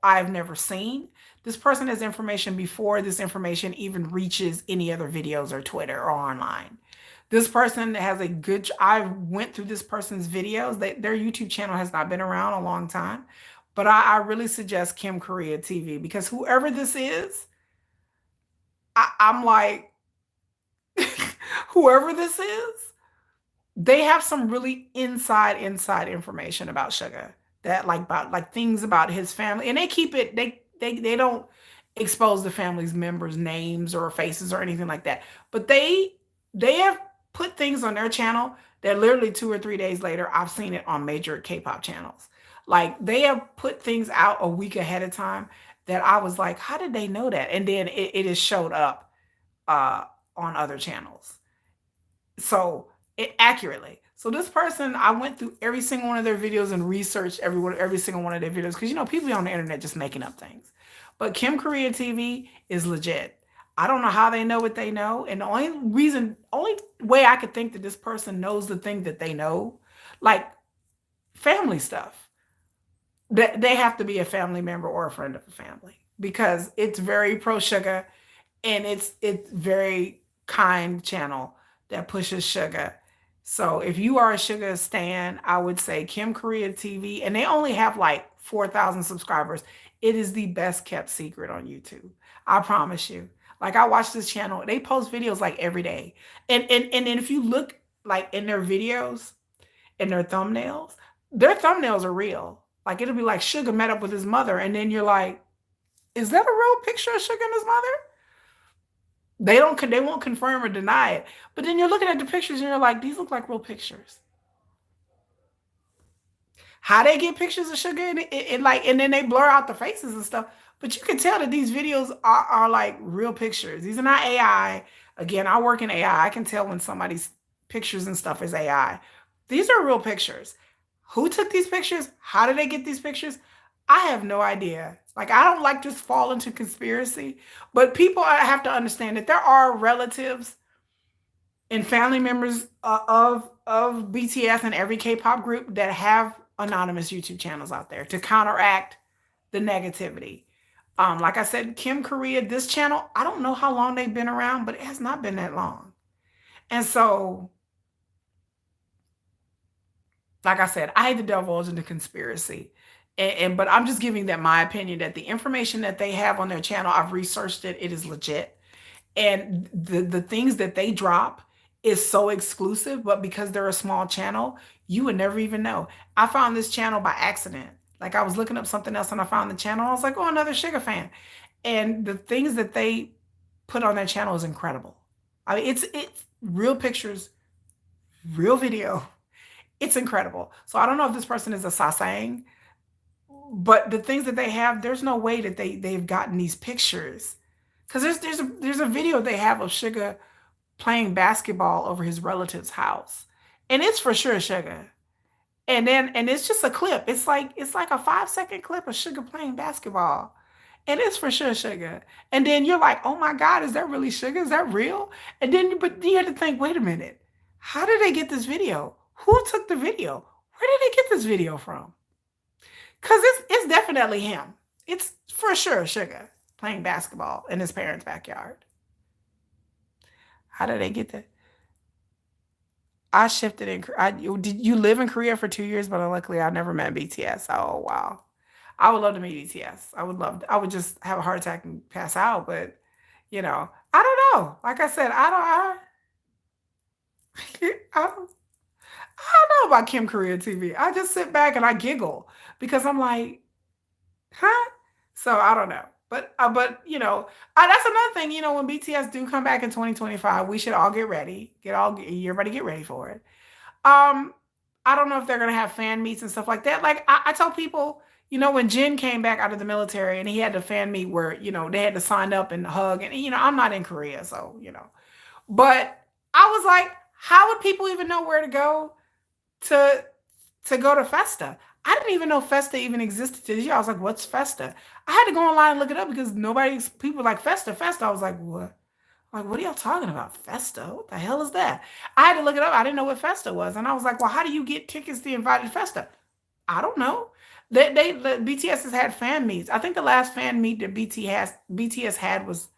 I've never seen. This person has information before this information even reaches any other videos or Twitter or online. This person has a good, I went through this person's videos. Their YouTube channel has not been around a long time, but I really suggest Kim Korea TV, because whoever this is, I'm like, whoever this is, they have some really inside information about Sugar, that like about like things about his family, and they keep it, they don't expose the family's members' names or faces or anything like that. But they have put things on their channel that literally 2 or 3 days later, I've seen it on major K-pop channels. Like they have put things out a week ahead of time that I was like, how did they know that? And then it has showed up on other channels. So it accurately. So this person, I went through every single one of their videos and researched every single one of their videos, because you know people on the internet just making up things. But Kim Korea TV is legit. I don't know how they know what they know, and the only way I could think that this person knows the thing that they know, like family stuff, that they have to be a family member or a friend of the family, because it's very pro Sugar, and it's very kind channel that pushes Sugar. So if you are a Sugar stan, I would say Kim Korea TV, and they only have like 4,000 subscribers. It is the best kept secret on YouTube. I promise you. Like I watch this channel, they post videos like every day. And then if you look like in their videos and their thumbnails are real. Like it'll be like Sugar met up with his mother, and then you're like, is that a real picture of Sugar and his mother? They won't confirm or deny it. But then you're looking at the pictures and you're like, these look like real pictures. How they get pictures of Sugar and then they blur out the faces and stuff. But you can tell that these videos are like real pictures. These are not AI. Again, I work in AI. I can tell when somebody's pictures and stuff is AI. These are real pictures. Who took these pictures? How did they get these pictures? I have no idea. Like, I don't like to fall into conspiracy, but people have to understand that there are relatives and family members of BTS and every K-pop group that have anonymous YouTube channels out there to counteract the negativity. Like I said, Kim Korea, this channel, I don't know how long they've been around, but it has not been that long. And so, like I said, I hate to divulge into conspiracy. But I'm just giving them my opinion that the information that they have on their channel, I've researched it, it is legit. And the things that they drop is so exclusive, but because they're a small channel, you would never even know. I found this channel by accident. Like I was looking up something else and I found the channel. I was like, oh, another Sugar fan. And the things that they put on their channel is incredible. I mean, real pictures, real video. It's incredible. So I don't know if this person is a sasang, but the things that they have, there's no way that they've gotten these pictures. Because there's a video they have of Suga playing basketball over his relative's house. And it's for sure Suga. And it's just a clip. It's like a 5-second clip of Suga playing basketball. And it's for sure Suga. And then you're like, oh my God, is that really Suga? Is that real? And then but you have to think, wait a minute. How did they get this video? Who took the video? Where did they get this video from? Because it's definitely him. It's for sure Suga playing basketball in his parents' backyard. How did they get that? I shifted in. Did you live in Korea for 2 years? But luckily, I never met BTS. Oh wow, I would love to meet BTS. I would love. I would just have a heart attack and pass out. But I don't know. Like I said, I don't. I don't know about Kim Korea TV. I just sit back and I giggle because I'm like, huh? So I don't know. But that's another thing. When BTS do come back in 2025, we should all get ready. Everybody get ready for it. Um, I don't know if they're gonna have fan meets and stuff like that. Like I tell people, when Jin came back out of the military and he had the fan meet where they had to sign up and hug, and I'm not in Korea, so but I was like, how would people even know where to go to go to Festa? I didn't even know Festa even existed this year. I was like, what's Festa? I had to go online and look it up because people were like Festa, Festa. I was like, what? Like, what are y'all talking about? Festa? What the hell is that? I had to look it up. I didn't know what Festa was. And I was like, well, how do you get tickets to invite to Festa? I don't know. The BTS has had fan meets. I think the last fan meet that BTS had was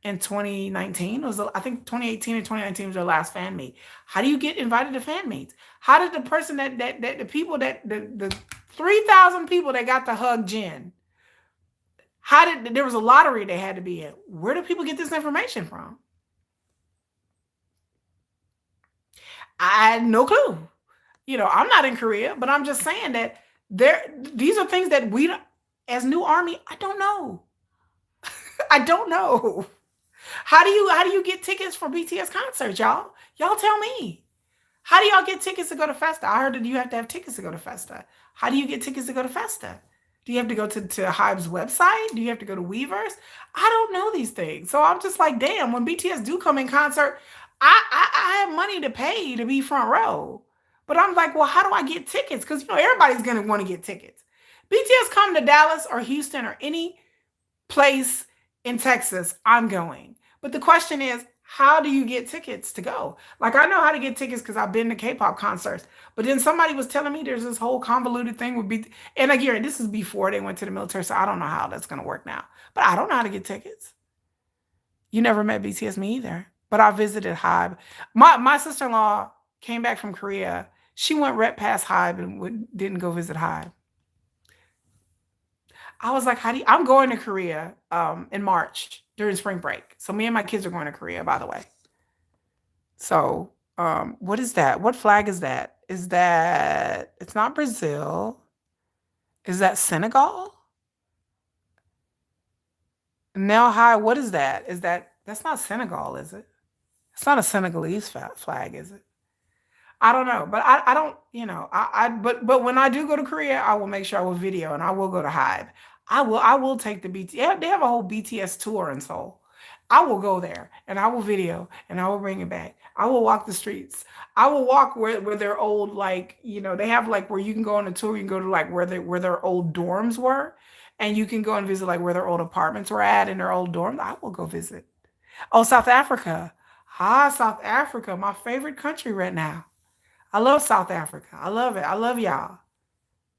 in 2019. It was, I think, 2018 and 2019 was their last fan meet. How do you get invited to fan meets? How did the person that the people that the 3,000 people that got to hug Jin, there was a lottery they had to be in? Where do people get this information from? I had no clue. I'm not in Korea, but I'm just saying that these are things that we, as new army, I don't know. I don't know. How do you get tickets for BTS concerts, y'all? Y'all tell me. How do y'all get tickets to go to Festa? I heard that you have to have tickets to go to Festa. How do you get tickets to go to Festa? Do you have to go to HYBE's website? Do you have to go to Weverse? I don't know these things. So I'm just like, damn, when BTS do come in concert, I have money to pay to be front row. But I'm like, well, how do I get tickets? Because everybody's gonna want to get tickets. BTS come to Dallas or Houston or any place in Texas, I'm going. But the question is, how do you get tickets to go? Like, I know how to get tickets because I've been to K-pop concerts. But then somebody was telling me there's this whole convoluted thing with BTS. And again, this is before they went to the military, so I don't know how that's going to work now. But I don't know how to get tickets. You never met BTS, me either. But I visited HYBE. My sister-in-law came back from Korea. She went right past HYBE and didn't go visit HYBE. I was like, I'm going to Korea in March during spring break. So me and my kids are going to Korea, by the way. So what is that? What flag is that? It's not Brazil. Is that Senegal? Now high, what is that? That's not Senegal, is it? It's not a Senegalese flag, is it? I don't know, but I don't, but when I do go to Korea, I will make sure I will video and I will go to HYBE. I will take the BTS. They have a whole BTS tour in Seoul. I will go there and I will video and I will bring it back. I will walk the streets. I will walk where their old, like, they have like where you can go on a tour, you can go to like where their old dorms were, and you can go and visit like where their old apartments were at in their old dorms. I will go visit. Oh, South Africa. South Africa, my favorite country right now. I love South Africa. I love it. I love y'all.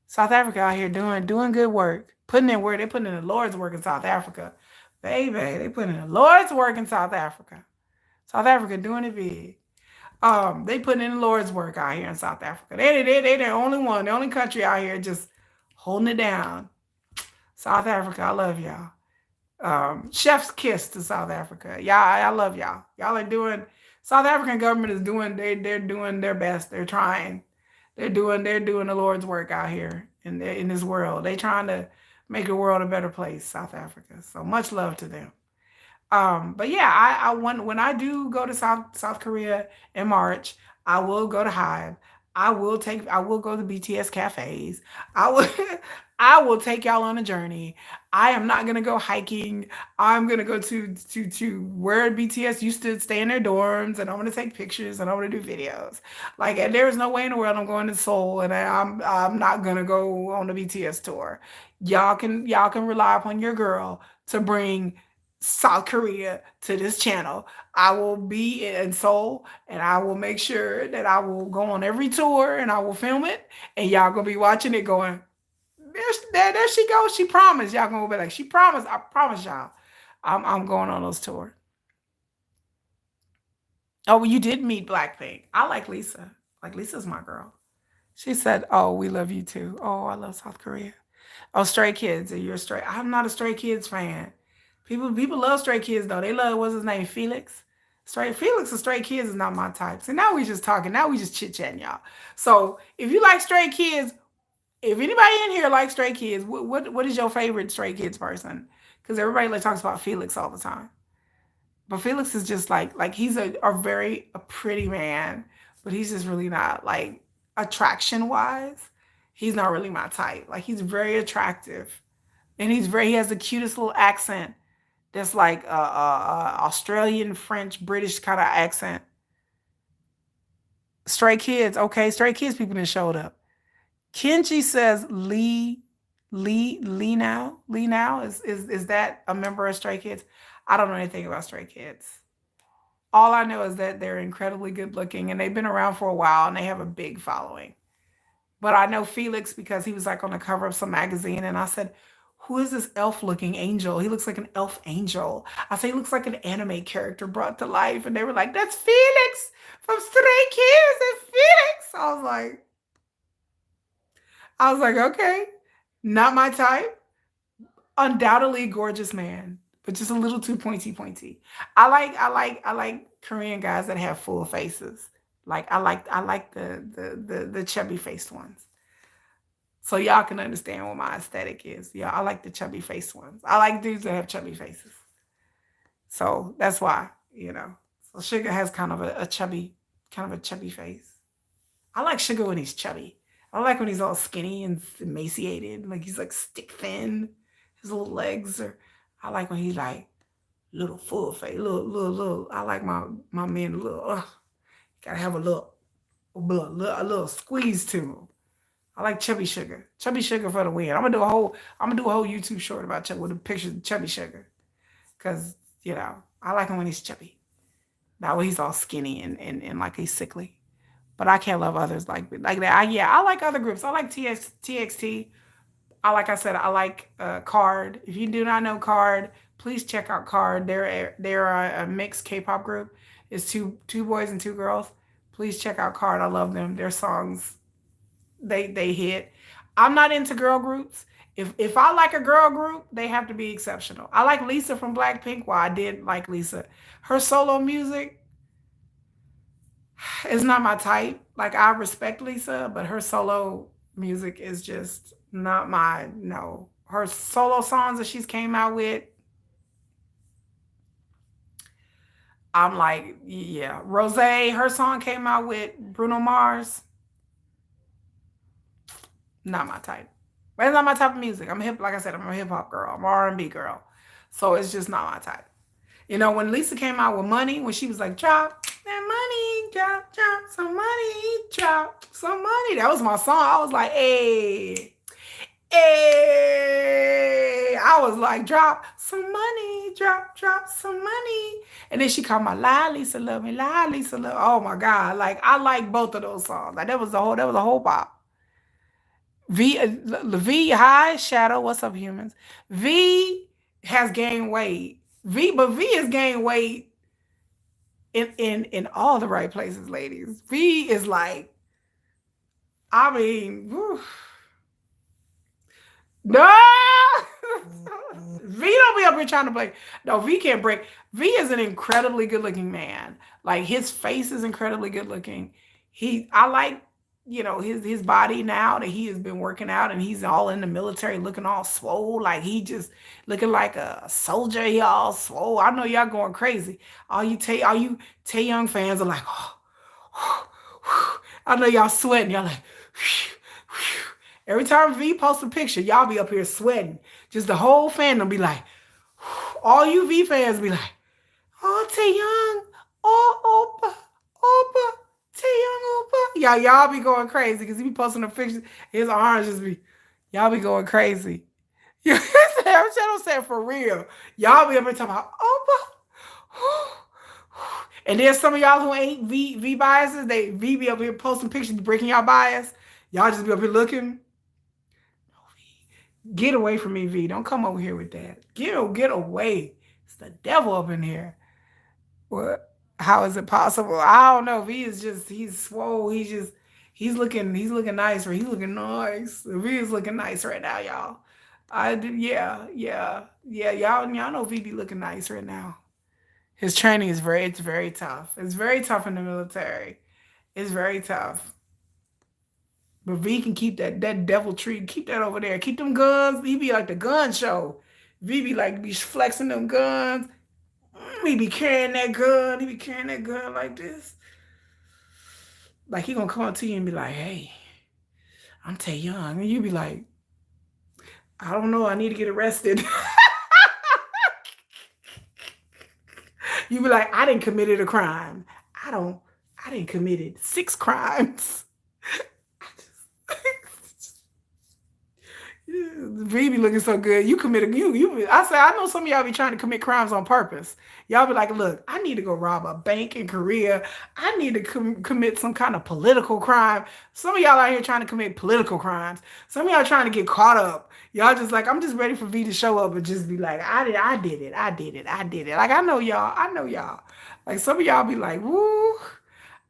South Africa out here doing good work. Putting in work. They putting in the Lord's work in South Africa. Baby, they putting in the Lord's work in South Africa. South Africa doing it big. They putting in the Lord's work out here in South Africa. They the only one, the only country out here just holding it down. South Africa, I love y'all. Chef's kiss to South Africa. Yeah, I love y'all. Y'all are doing, South African government is doing, they're doing their best. They're trying. They're doing the Lord's work out here in this world. They trying to make the world a better place, South Africa. So much love to them. But yeah, I when I do go to South Korea in March, I will go to HYBE. I will go to BTS cafes. I will I will take y'all on a journey. I am not gonna go hiking. I'm gonna go to where BTS used to stay in their dorms, and I'm gonna take pictures and I'm gonna do videos. Like, and there is no way in the world I'm going to Seoul, and I'm not gonna go on the BTS tour. Y'all can rely upon your girl to bring South Korea to this channel. I will be in Seoul, and I will make sure that I will go on every tour and I will film it, and y'all gonna be watching it going, there she goes. She promised. Y'all gonna be like, she promised. I promise y'all. I'm going on those tours. Oh, well, you did meet Blackpink. I like Lisa. Like, Lisa's my girl. She said, "Oh, we love you too. Oh, I love South Korea. Oh, Stray Kids. Are you a Stray? I'm not a Stray Kids fan. People love Stray Kids though. They love, what's his name, Felix. Felix and Stray Kids is not my type. So now we just talking. Now we just chit chatting, y'all. So if you like Stray Kids, if anybody in here likes Stray Kids, what is your favorite Stray Kids person? Because everybody like talks about Felix all the time. But Felix is just like he's a very a pretty man, but he's just really not like attraction wise. He's not really my type. Like, he's very attractive, and he has the cutest little accent. That's like Australian, French, British kind of accent. Stray Kids, okay, Stray Kids people that showed up. Kenji says Lee now is that a member of Stray Kids? I don't know anything about Stray Kids. All I know is that they're incredibly good looking, and they've been around for a while, and they have a big following. But I know Felix because he was like on the cover of some magazine, and I said, "Who is this elf-looking angel? He looks like an elf angel." I say, "He looks like an anime character brought to life," and they were like, "That's Felix from Stray Kids." And Felix, I was like, okay, not my type. Undoubtedly gorgeous man, but just a little too pointy. I like Korean guys that have full faces. Like, I like the chubby faced ones. So y'all can understand what my aesthetic is. Yeah, I like the chubby faced ones. I like dudes that have chubby faces. So that's why, you know. So Suga has kind of a chubby face. I like Suga when he's chubby. I like when he's all skinny and emaciated, like he's like stick thin. His little legs are. I like when he's like little full face, little. I like my men a little. Gotta have a little squeeze to him. I like Chubby Sugar. Chubby Sugar for the win. I'm gonna do a whole YouTube short about Chubby with a picture of Chubby Sugar. Cause, I like him when he's chubby. That way he's all skinny and like he's sickly. But I can't love others like that. I like other groups. I like TXT. Like I said, I like Card. If you do not know Card, please check out Card. They're a mixed K-pop group. It's two boys and two girls. Please check out Card. I love them. Their songs, they hit. I'm not into girl groups. If I like a girl group, they have to be exceptional. I like Lisa from Blackpink. Well, I did like Lisa. Her solo music is not my type. Like, I respect Lisa, but her solo music is just not no. Her solo songs that she's came out with, I'm like, yeah. Rose, her song came out with Bruno Mars. Not my type. But it's not my type of music. Like I said, I'm a hip hop girl. I'm an R&B girl. So it's just not my type. When Lisa came out with Money, when she was like, drop that money, drop some money, drop some money. That was my song. I was like, hey. I was like, drop some money, drop some money. And then she called my lie, Lisa love me, lie, Lisa love. Oh my God. Like, I like both of those songs. Like, that was a whole pop. V hi Shadow, what's up, humans? V has gained weight. V has gained weight in all the right places, ladies. V is like, I mean, whew. No. V don't be up here trying to play. No, V can't break. V is an incredibly good looking man. Like, his face is incredibly good looking. I like his body now that he has been working out and he's all in the military looking all swole, like he just looking like a soldier. He all swole. I know y'all going crazy. All you Taeyong fans are like, oh, I know y'all sweating. Y'all like, every time V posts a picture, y'all be up here sweating. Just the whole fandom be like, all you V fans be like, oh, Taeyong, oh, Oppa, Oppa, Taeyong, Oppa. Y'all be going crazy because he be posting the pictures. His arms just be, y'all be going crazy. I'm saying for real. Y'all be up here talking about Oppa. And there's some of y'all who ain't V biases. V be up here posting pictures, breaking y'all bias. Y'all just be up here looking. Get away from me, V. Don't come over here with that. Get away. It's the devil up in here. What? How is it possible? I don't know. V is just he's swole. He's looking nice, or he's looking nice. V is looking nice right now, y'all. Yeah. Y'all know V be looking nice right now. His training is very tough. It's very tough in the military. It's very tough. But V can keep that devil tree, keep that over there. Keep them guns. He be like the gun show. V be like be flexing them guns. He be carrying that gun. He be carrying that gun like this. Like he gonna come up to you and be like, hey, I'm Taeyong. And you be like, I don't know, I need to get arrested. You be like, I didn't committed a crime. I didn't committed 6 crimes. V be looking so good. You committed you. I say I know some of y'all be trying to commit crimes on purpose. Y'all be like, look, I need to go rob a bank in Korea. I need to commit some kind of political crime. Some of y'all out here trying to commit political crimes. Some of y'all trying to get caught up. Y'all just like, I'm just ready for V to show up and just be like, I did it. Like I know y'all. Like some of y'all be like, woo.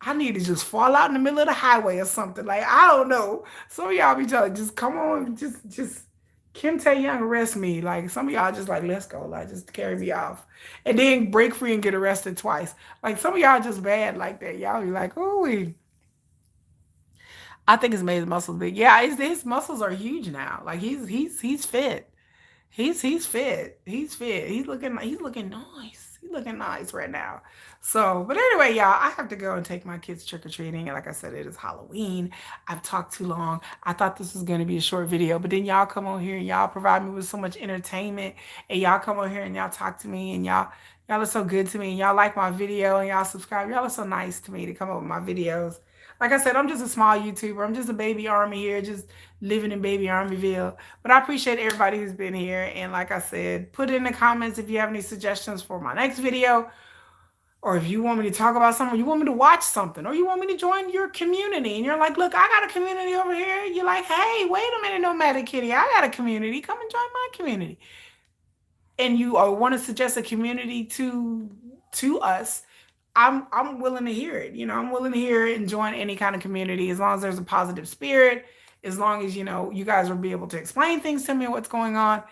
I need to just fall out in the middle of the highway or something. Like, I don't know. Some of y'all be telling, just come on, just Kim Tae-young arrest me. Like, some of y'all just like, let's go. Like, just carry me off. And then break free and get arrested twice. Like, some of y'all just bad like that. Y'all be like, oh, I think it's made his muscles big. Yeah, his muscles are huge now. Like, he's fit. He's fit. He's fit. He's looking nice. He's looking nice right now. So, but anyway, y'all, I have to go and take my kids trick-or-treating. And like I said, it is Halloween. I've talked too long. I thought this was going to be a short video, but then y'all come on here and y'all provide me with so much entertainment. And y'all come on here and y'all talk to me and y'all are so good to me. And y'all like my video and y'all subscribe. Y'all are so nice to me to come up with my videos. Like I said, I'm just a small YouTuber. I'm just a baby army here, just living in baby Armyville. But I appreciate everybody who's been here. And like I said, put in the comments if you have any suggestions for my next video, or if you want me to talk about something, or you want me to watch something, or you want me to join your community. And you're like, look, I got a community over here. You're like, hey, wait a minute, Nomadic Kitty. I got a community. Come and join my community. And you want to suggest a community to us, I'm willing to hear it. I'm willing to hear it and join any kind of community as long as there's a positive spirit, as long as, you guys will be able to explain things to me, what's going on,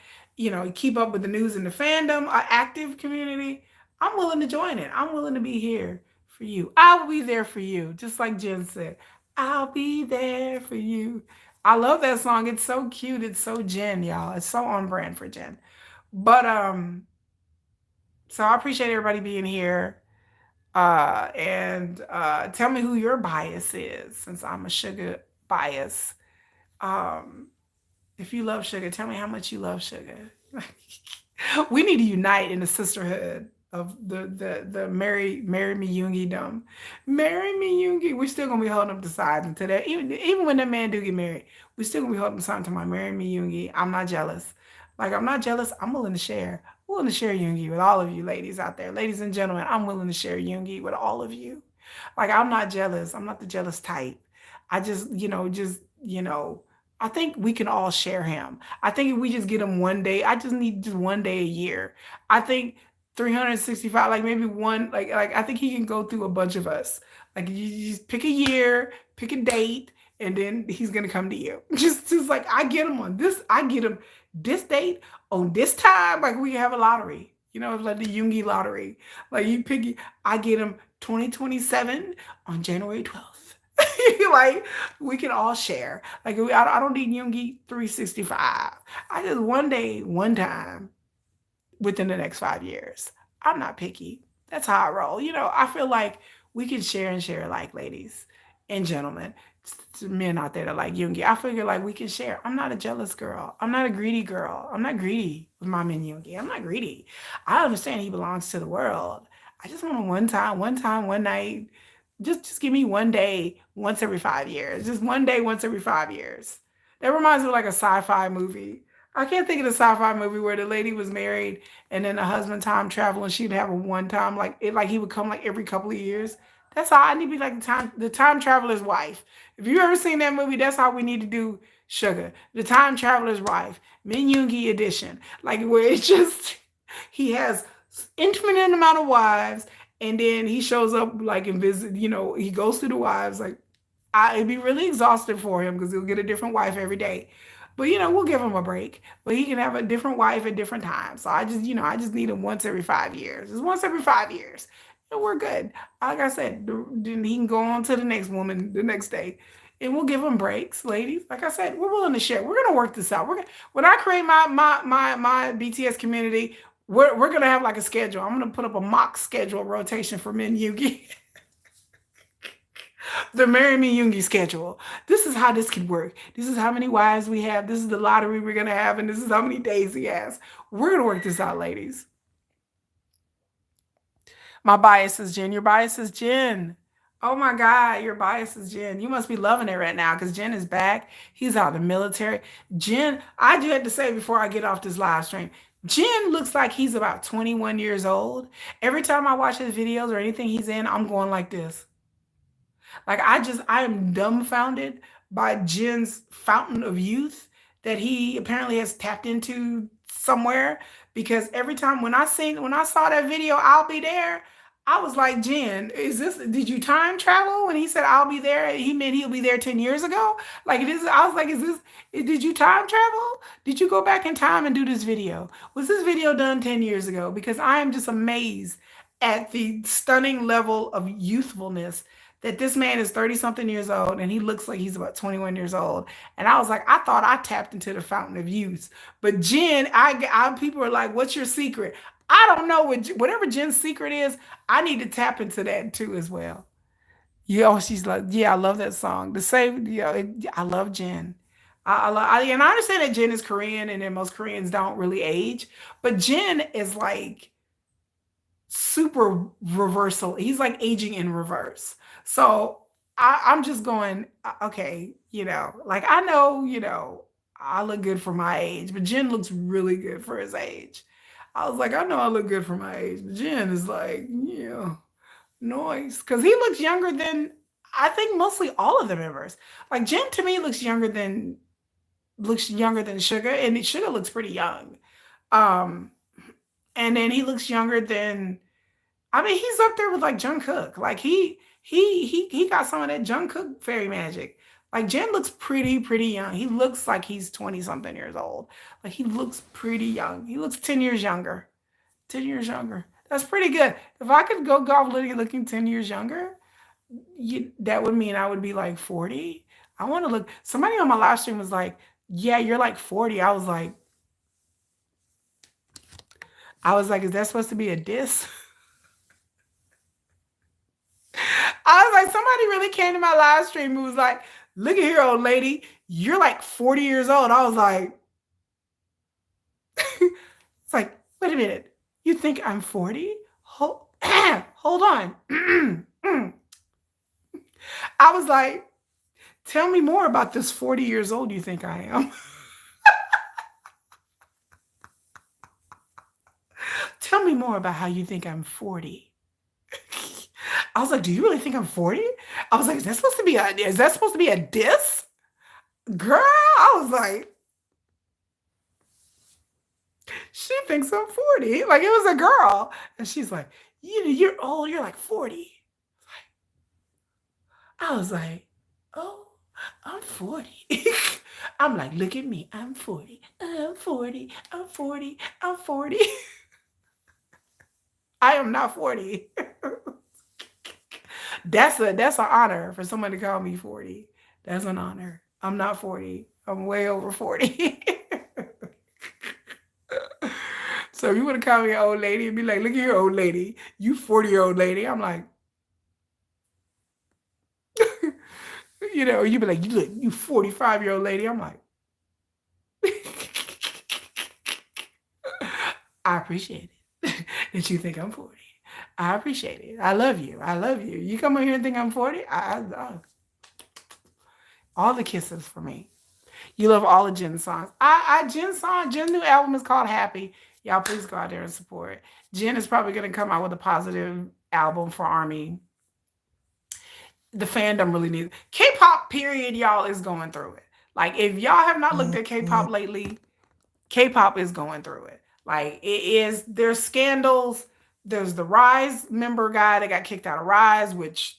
keep up with the news in the fandom, active community. I'm willing to join it. I'm willing to be here for you. I will be there for you. Just like Jen said, I'll be there for you. I love that song. It's so cute. It's so Jen, y'all. It's so on brand for Jen. But, so I appreciate everybody being here. And tell me who your bias is, since I'm a Suga bias. If you love Suga, tell me how much you love Suga. We need to unite in the sisterhood of the marry me Yoongi-dom. Marry me Yoongi. We're still gonna be holding up the sides until that. Even when that man do get married, we're still gonna be holding something to my marry me Yoongi. I'm not jealous. Like, I'm not jealous. I'm willing to share. I'm willing to share Yoongi with all of you ladies out there. Ladies and gentlemen, I'm willing to share Yoongi with all of you. Like, I'm not jealous. I'm not the jealous type. I just, I think we can all share him. I think if we just get him one day, I just need just one day a year. I think 365, like maybe one, like I think he can go through a bunch of us. Like, you just pick a year, pick a date, and then he's gonna come to you. Just like, I get him on this, I get him this date on this time. Like, we have a lottery, it's like the Yoongi lottery. Like, you pick, I get him 2027 on January 12th. Like, we can all share. Like, I don't need Yoongi 365. I just one day, one time within the next 5 years. I'm not picky. That's how I roll. I feel like we can share and share alike, ladies and gentlemen. To men out there that like Yoongi, I figure like we can share. I'm not a jealous girl. I'm not a greedy girl. I'm not greedy with my man Yoongi. I'm not greedy. I understand he belongs to the world. I just want a one time, one night. Just give me one day once every 5 years. Just one day once every 5 years. That reminds me of like a sci-fi movie. I can't think of the sci-fi movie where the lady was married and then the husband time travel and she'd have a one time like he would come like every couple of years. That's how I need to be like the time traveler's wife. If you ever seen that movie, that's how we need to do Sugar. The time traveler's wife, Min Yoongi edition. Like where it's just he has infinite amount of wives and then he shows up like and visit, he goes to the wives like it'd be really exhausting for him because he'll get a different wife every day. But we'll give him a break. But he can have a different wife at different times. So I just need him once every 5 years. Just once every 5 years. And we're good. Like I said, then he can go on to the next woman the next day. And we'll give him breaks, ladies. Like I said, we're willing to share. We're gonna work this out. When I create my BTS community, we're gonna have like a schedule. I'm gonna put up a mock schedule rotation for Min Yoongi. The Marry Me Yoongi schedule. This is how this could work. This is how many wives we have. This is the lottery we're going to have. And this is how many days he has. We're going to work this out, ladies. My bias is Jen. Your bias is Jen. Oh my God, your bias is Jen. You must be loving it right now because Jen is back. He's out of the military. Jen, I do have to say before I get off this live stream, Jen looks like he's about 21 years old. Every time I watch his videos or anything he's in, I'm going like this. Like I am dumbfounded by Jen's fountain of youth that he apparently has tapped into somewhere. Because every time when I saw that video, I'll be there. I was like, Jen, did you time travel? When he said I'll be there, he meant he'll be there 10 years ago. Like I was like, did you time travel? Did you go back in time and do this video? Was this video done 10 years ago? Because I am just amazed at the stunning level of youthfulness that this man is 30 something years old and he looks like he's about 21 years old. And I was like, I thought I tapped into the fountain of youth. But Jen, people are like, what's your secret? I don't know whatever Jen's secret is. I need to tap into that too as well. She's like, yeah, I love that song. The same, I love Jen. And I understand that Jen is Korean and then most Koreans don't really age, but Jen is like super reversal. He's like aging in reverse. So I'm just going, okay, like I know, I look good for my age, but Jen looks really good for his age. I was like, I know I look good for my age, but Jen is like, noise. Because he looks younger than, I think mostly all of the members. Like Jen to me looks younger than Suga, and Suga looks pretty young. And then he looks younger than, I mean, he's up there with like Jungkook. Like he got some of that Jungkook fairy magic. Like Jen looks pretty young. He looks like he's 20 something years old. Like he looks pretty young. He looks 10 years younger. 10 years younger. That's pretty good. If I could go golf looking 10 years younger, that would mean I would be like 40. I want to look. Somebody on my live stream was like, yeah, you're like 40. I was like, is that supposed to be a diss? I was like, somebody really came to my live stream and was like, look at here, old lady. You're like 40 years old. I was like, it's like, wait a minute. You think I'm 40? Hold on. I was like, tell me more about this 40 years old you think I am. Tell me more about how you think I'm 40. I was like, do you really think I'm 40? I was like, is that supposed to be a diss? Girl, I was like, she thinks I'm 40. Like it was a girl. And she's like, you're old, you're like 40. I was like, oh, I'm 40. I'm like, look at me. I'm 40. I'm 40. I'm 40. I'm 40. I am not 40. That's an honor for someone to call me 40. That's an honor. I'm not 40. I'm way over 40. So if you want to call me an old lady and be like, look at your old lady, you 40-year-old lady. I'm like, you be like, you look, you 45-year-old lady. I'm like, I appreciate it that you think I'm 40. I appreciate it. I love you. I love you. You come over here and think I'm 40? All the kisses for me. You love all of Jen's songs. Jen's new album is called Happy. Y'all please go out there and support it. Jen is probably going to come out with a positive album for Army. The fandom really needs K-pop period, y'all, is going through it. Like if y'all have not looked at K-pop lately, K-pop is going through it. Like there's scandals. There's the Rise member guy that got kicked out of Rise, which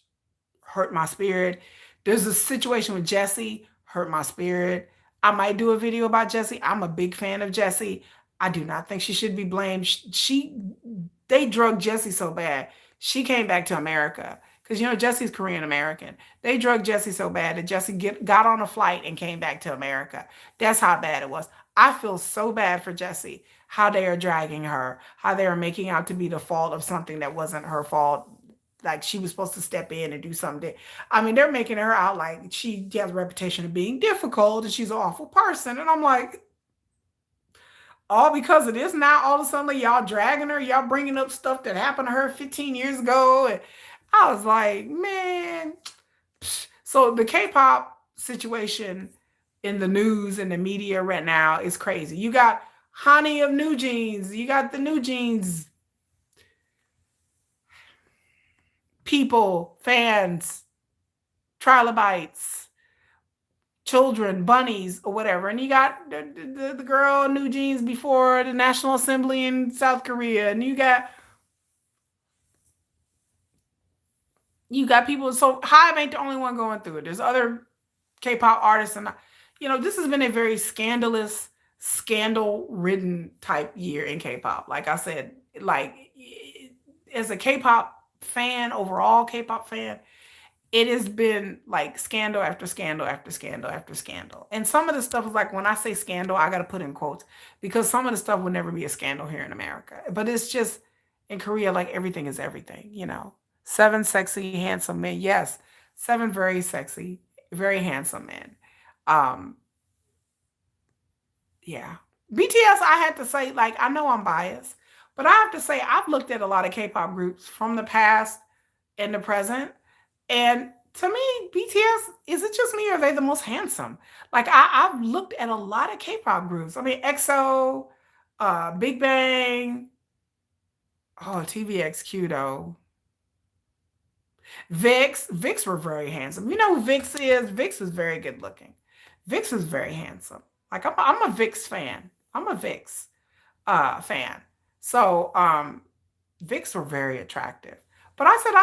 hurt my spirit. There's a situation with Jessie, hurt my spirit. I might do a video about Jessie. I'm a big fan of Jessie. I do not think she should be blamed. They drugged Jessie so bad. She came back to America because Jessie's Korean American. They drugged Jessie so bad that Jessie got on a flight and came back to America. That's how bad it was. I feel so bad for Jessie, how they are dragging her, how they are making out to be the fault of something that wasn't her fault. Like she was supposed to step in and do something. I mean, they're making her out like she has a reputation of being difficult and she's an awful person. And I'm like, all because of this now, all of a sudden y'all dragging her, y'all bringing up stuff that happened to her 15 years ago. And I was like, man. So the K-pop situation in the news and the media right now is crazy. You got Honey of New Jeans. You got the New Jeans people, fans, trilobites, children, bunnies, or whatever. And you got the girl New Jeans before the National Assembly in South Korea. And you got people. So HYBE ain't the only one going through it. There's other K-pop artists. And, this has been a very scandalous, scandal-ridden type year in K-pop. Like I said, like as a K-pop fan, overall K-pop fan, it has been like scandal after scandal after scandal after scandal. And some of the stuff is like, when I say scandal, I got to put in quotes because some of the stuff would never be a scandal here in America. But it's just in Korea, like everything is everything, 7 sexy, handsome men. Yes, 7 very sexy, very handsome men. Yeah. BTS, I had to say, like, I know I'm biased, but I have to say, I've looked at a lot of K-pop groups from the past and the present. And to me, BTS, is it just me or are they the most handsome? Like, I've looked at a lot of K-pop groups. I mean, EXO, Big Bang, TVXQ though. VIX were very handsome. You know who VIX is? VIX is very good looking. VIX is very handsome. Like I'm a VIX fan. I'm a VIX fan. So VIX were very attractive. But I said,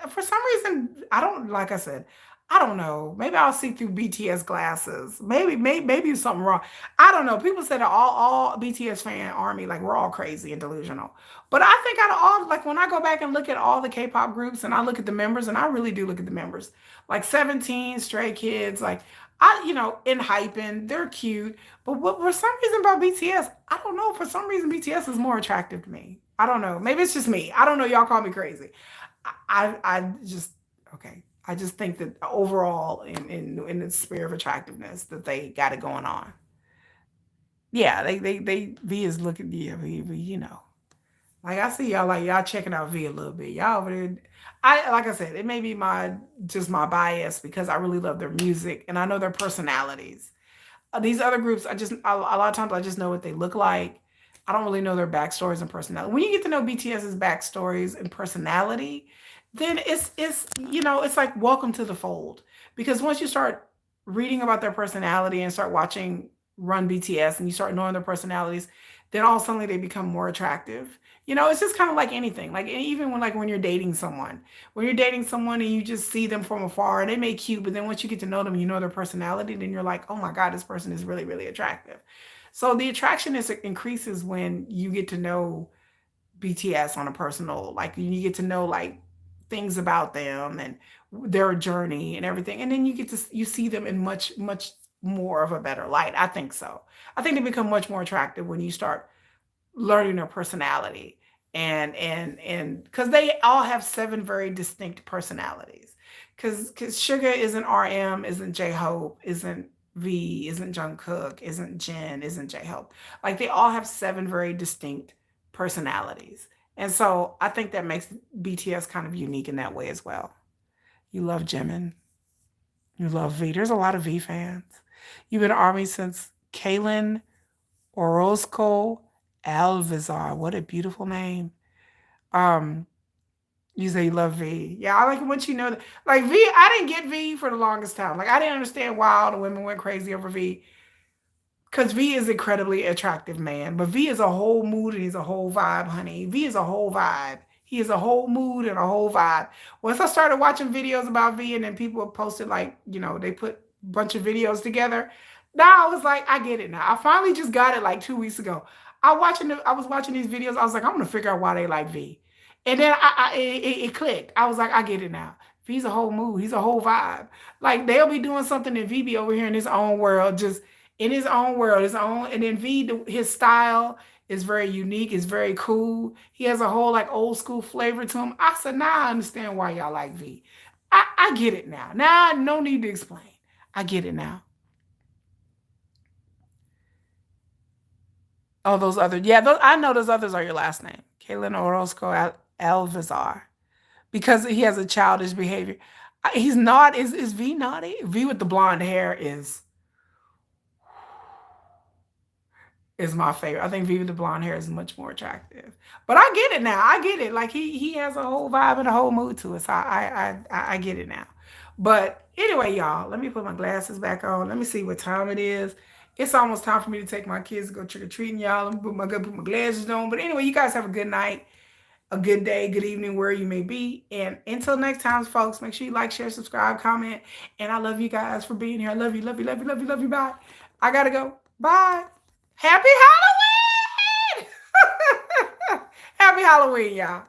for some reason, I don't, like I said, I don't know. Maybe I'll see through BTS glasses. Maybe something wrong. I don't know. People said that all BTS fan army, like we're all crazy and delusional. But I think out of all, like when I go back and look at all the K-pop groups and I look at the members, and I really do look at the members, like 17, Stray Kids, like in hyping, they're cute. But for some reason about BTS, I don't know. For some reason, BTS is more attractive to me. I don't know. Maybe it's just me. I don't know. Y'all call me crazy. I just, okay. I just think that overall in the spirit of attractiveness that they got it going on. Yeah, they V is looking, yeah, V. Like I see y'all, like y'all checking out V a little bit. Y'all over there. Like I said, it may be my bias because I really love their music and I know their personalities. These other groups, a lot of times I just know what they look like. I don't really know their backstories and personality. When you get to know BTS's backstories and personality, then it's like welcome to the fold. Because once you start reading about their personality and start watching Run BTS and you start knowing their personalities, then all of a sudden they become more attractive. It's just kind of like anything. Like even when you're dating someone, and you just see them from afar and they may cute, but then once you get to know them, you know their personality, then you're like, oh my God, this person is really, really attractive. So the attraction increases when you get to know BTS on a personal, like you get to know like things about them and their journey and everything. And then you see them in much, much more of a better light. I think so. I think they become much more attractive when you start learning their personality and because they all have 7 very distinct personalities. Because Suga isn't RM, isn't J-Hope, isn't V, isn't Jungkook, isn't Jin, isn't J-Hope. Like they all have 7 very distinct personalities. And so I think that makes BTS kind of unique in that way as well. You love Jimin. You love V. There's a lot of V fans. You've been ARMY since Kaylin Orozco Alvizar. What a beautiful name. Um, you say you love V. Yeah, I like it once you know that. Like V, I didn't get V for the longest time. Like I didn't understand why all the women went crazy over V. Because V is incredibly attractive man. But V is a whole mood and he's a whole vibe, honey. V is a whole vibe. He is a whole mood and a whole vibe. Once I started watching videos about V and then people posted like, they put a bunch of videos together. Now I was like, I get it now. I finally just got it like 2 weeks ago. I was watching these videos. I was like, I'm gonna figure out why they like V. And then it clicked. I was like, I get it now. V's a whole mood. He's a whole vibe. Like they'll be doing something and V be over here in his own world, just in his own world, his own. And then V, his style is very unique. It's very cool. He has a whole like old school flavor to him. I said, now I understand why y'all like V. I get it now. Now, no need to explain. I get it now. Oh, those other, yeah, I know those others are your last name. Kaylin Orozco Alvizar. Because he has a childish behavior. He's not, is V naughty? V with the blonde hair is my favorite. I think V with the blonde hair is much more attractive. But I get it now. I get it. Like he has a whole vibe and a whole mood to it. So I get it now. But anyway, y'all, let me put my glasses back on. Let me see what time it is. It's almost time for me to take my kids to go trick-or-treating, y'all. Let me put my glasses on. But anyway, you guys have a good night, a good day, good evening, where you may be. And until next time, folks, make sure you like, share, subscribe, comment. And I love you guys for being here. I love you, love you, love you, love you, love you. Bye. I got to go. Bye. Happy Halloween! Happy Halloween, y'all.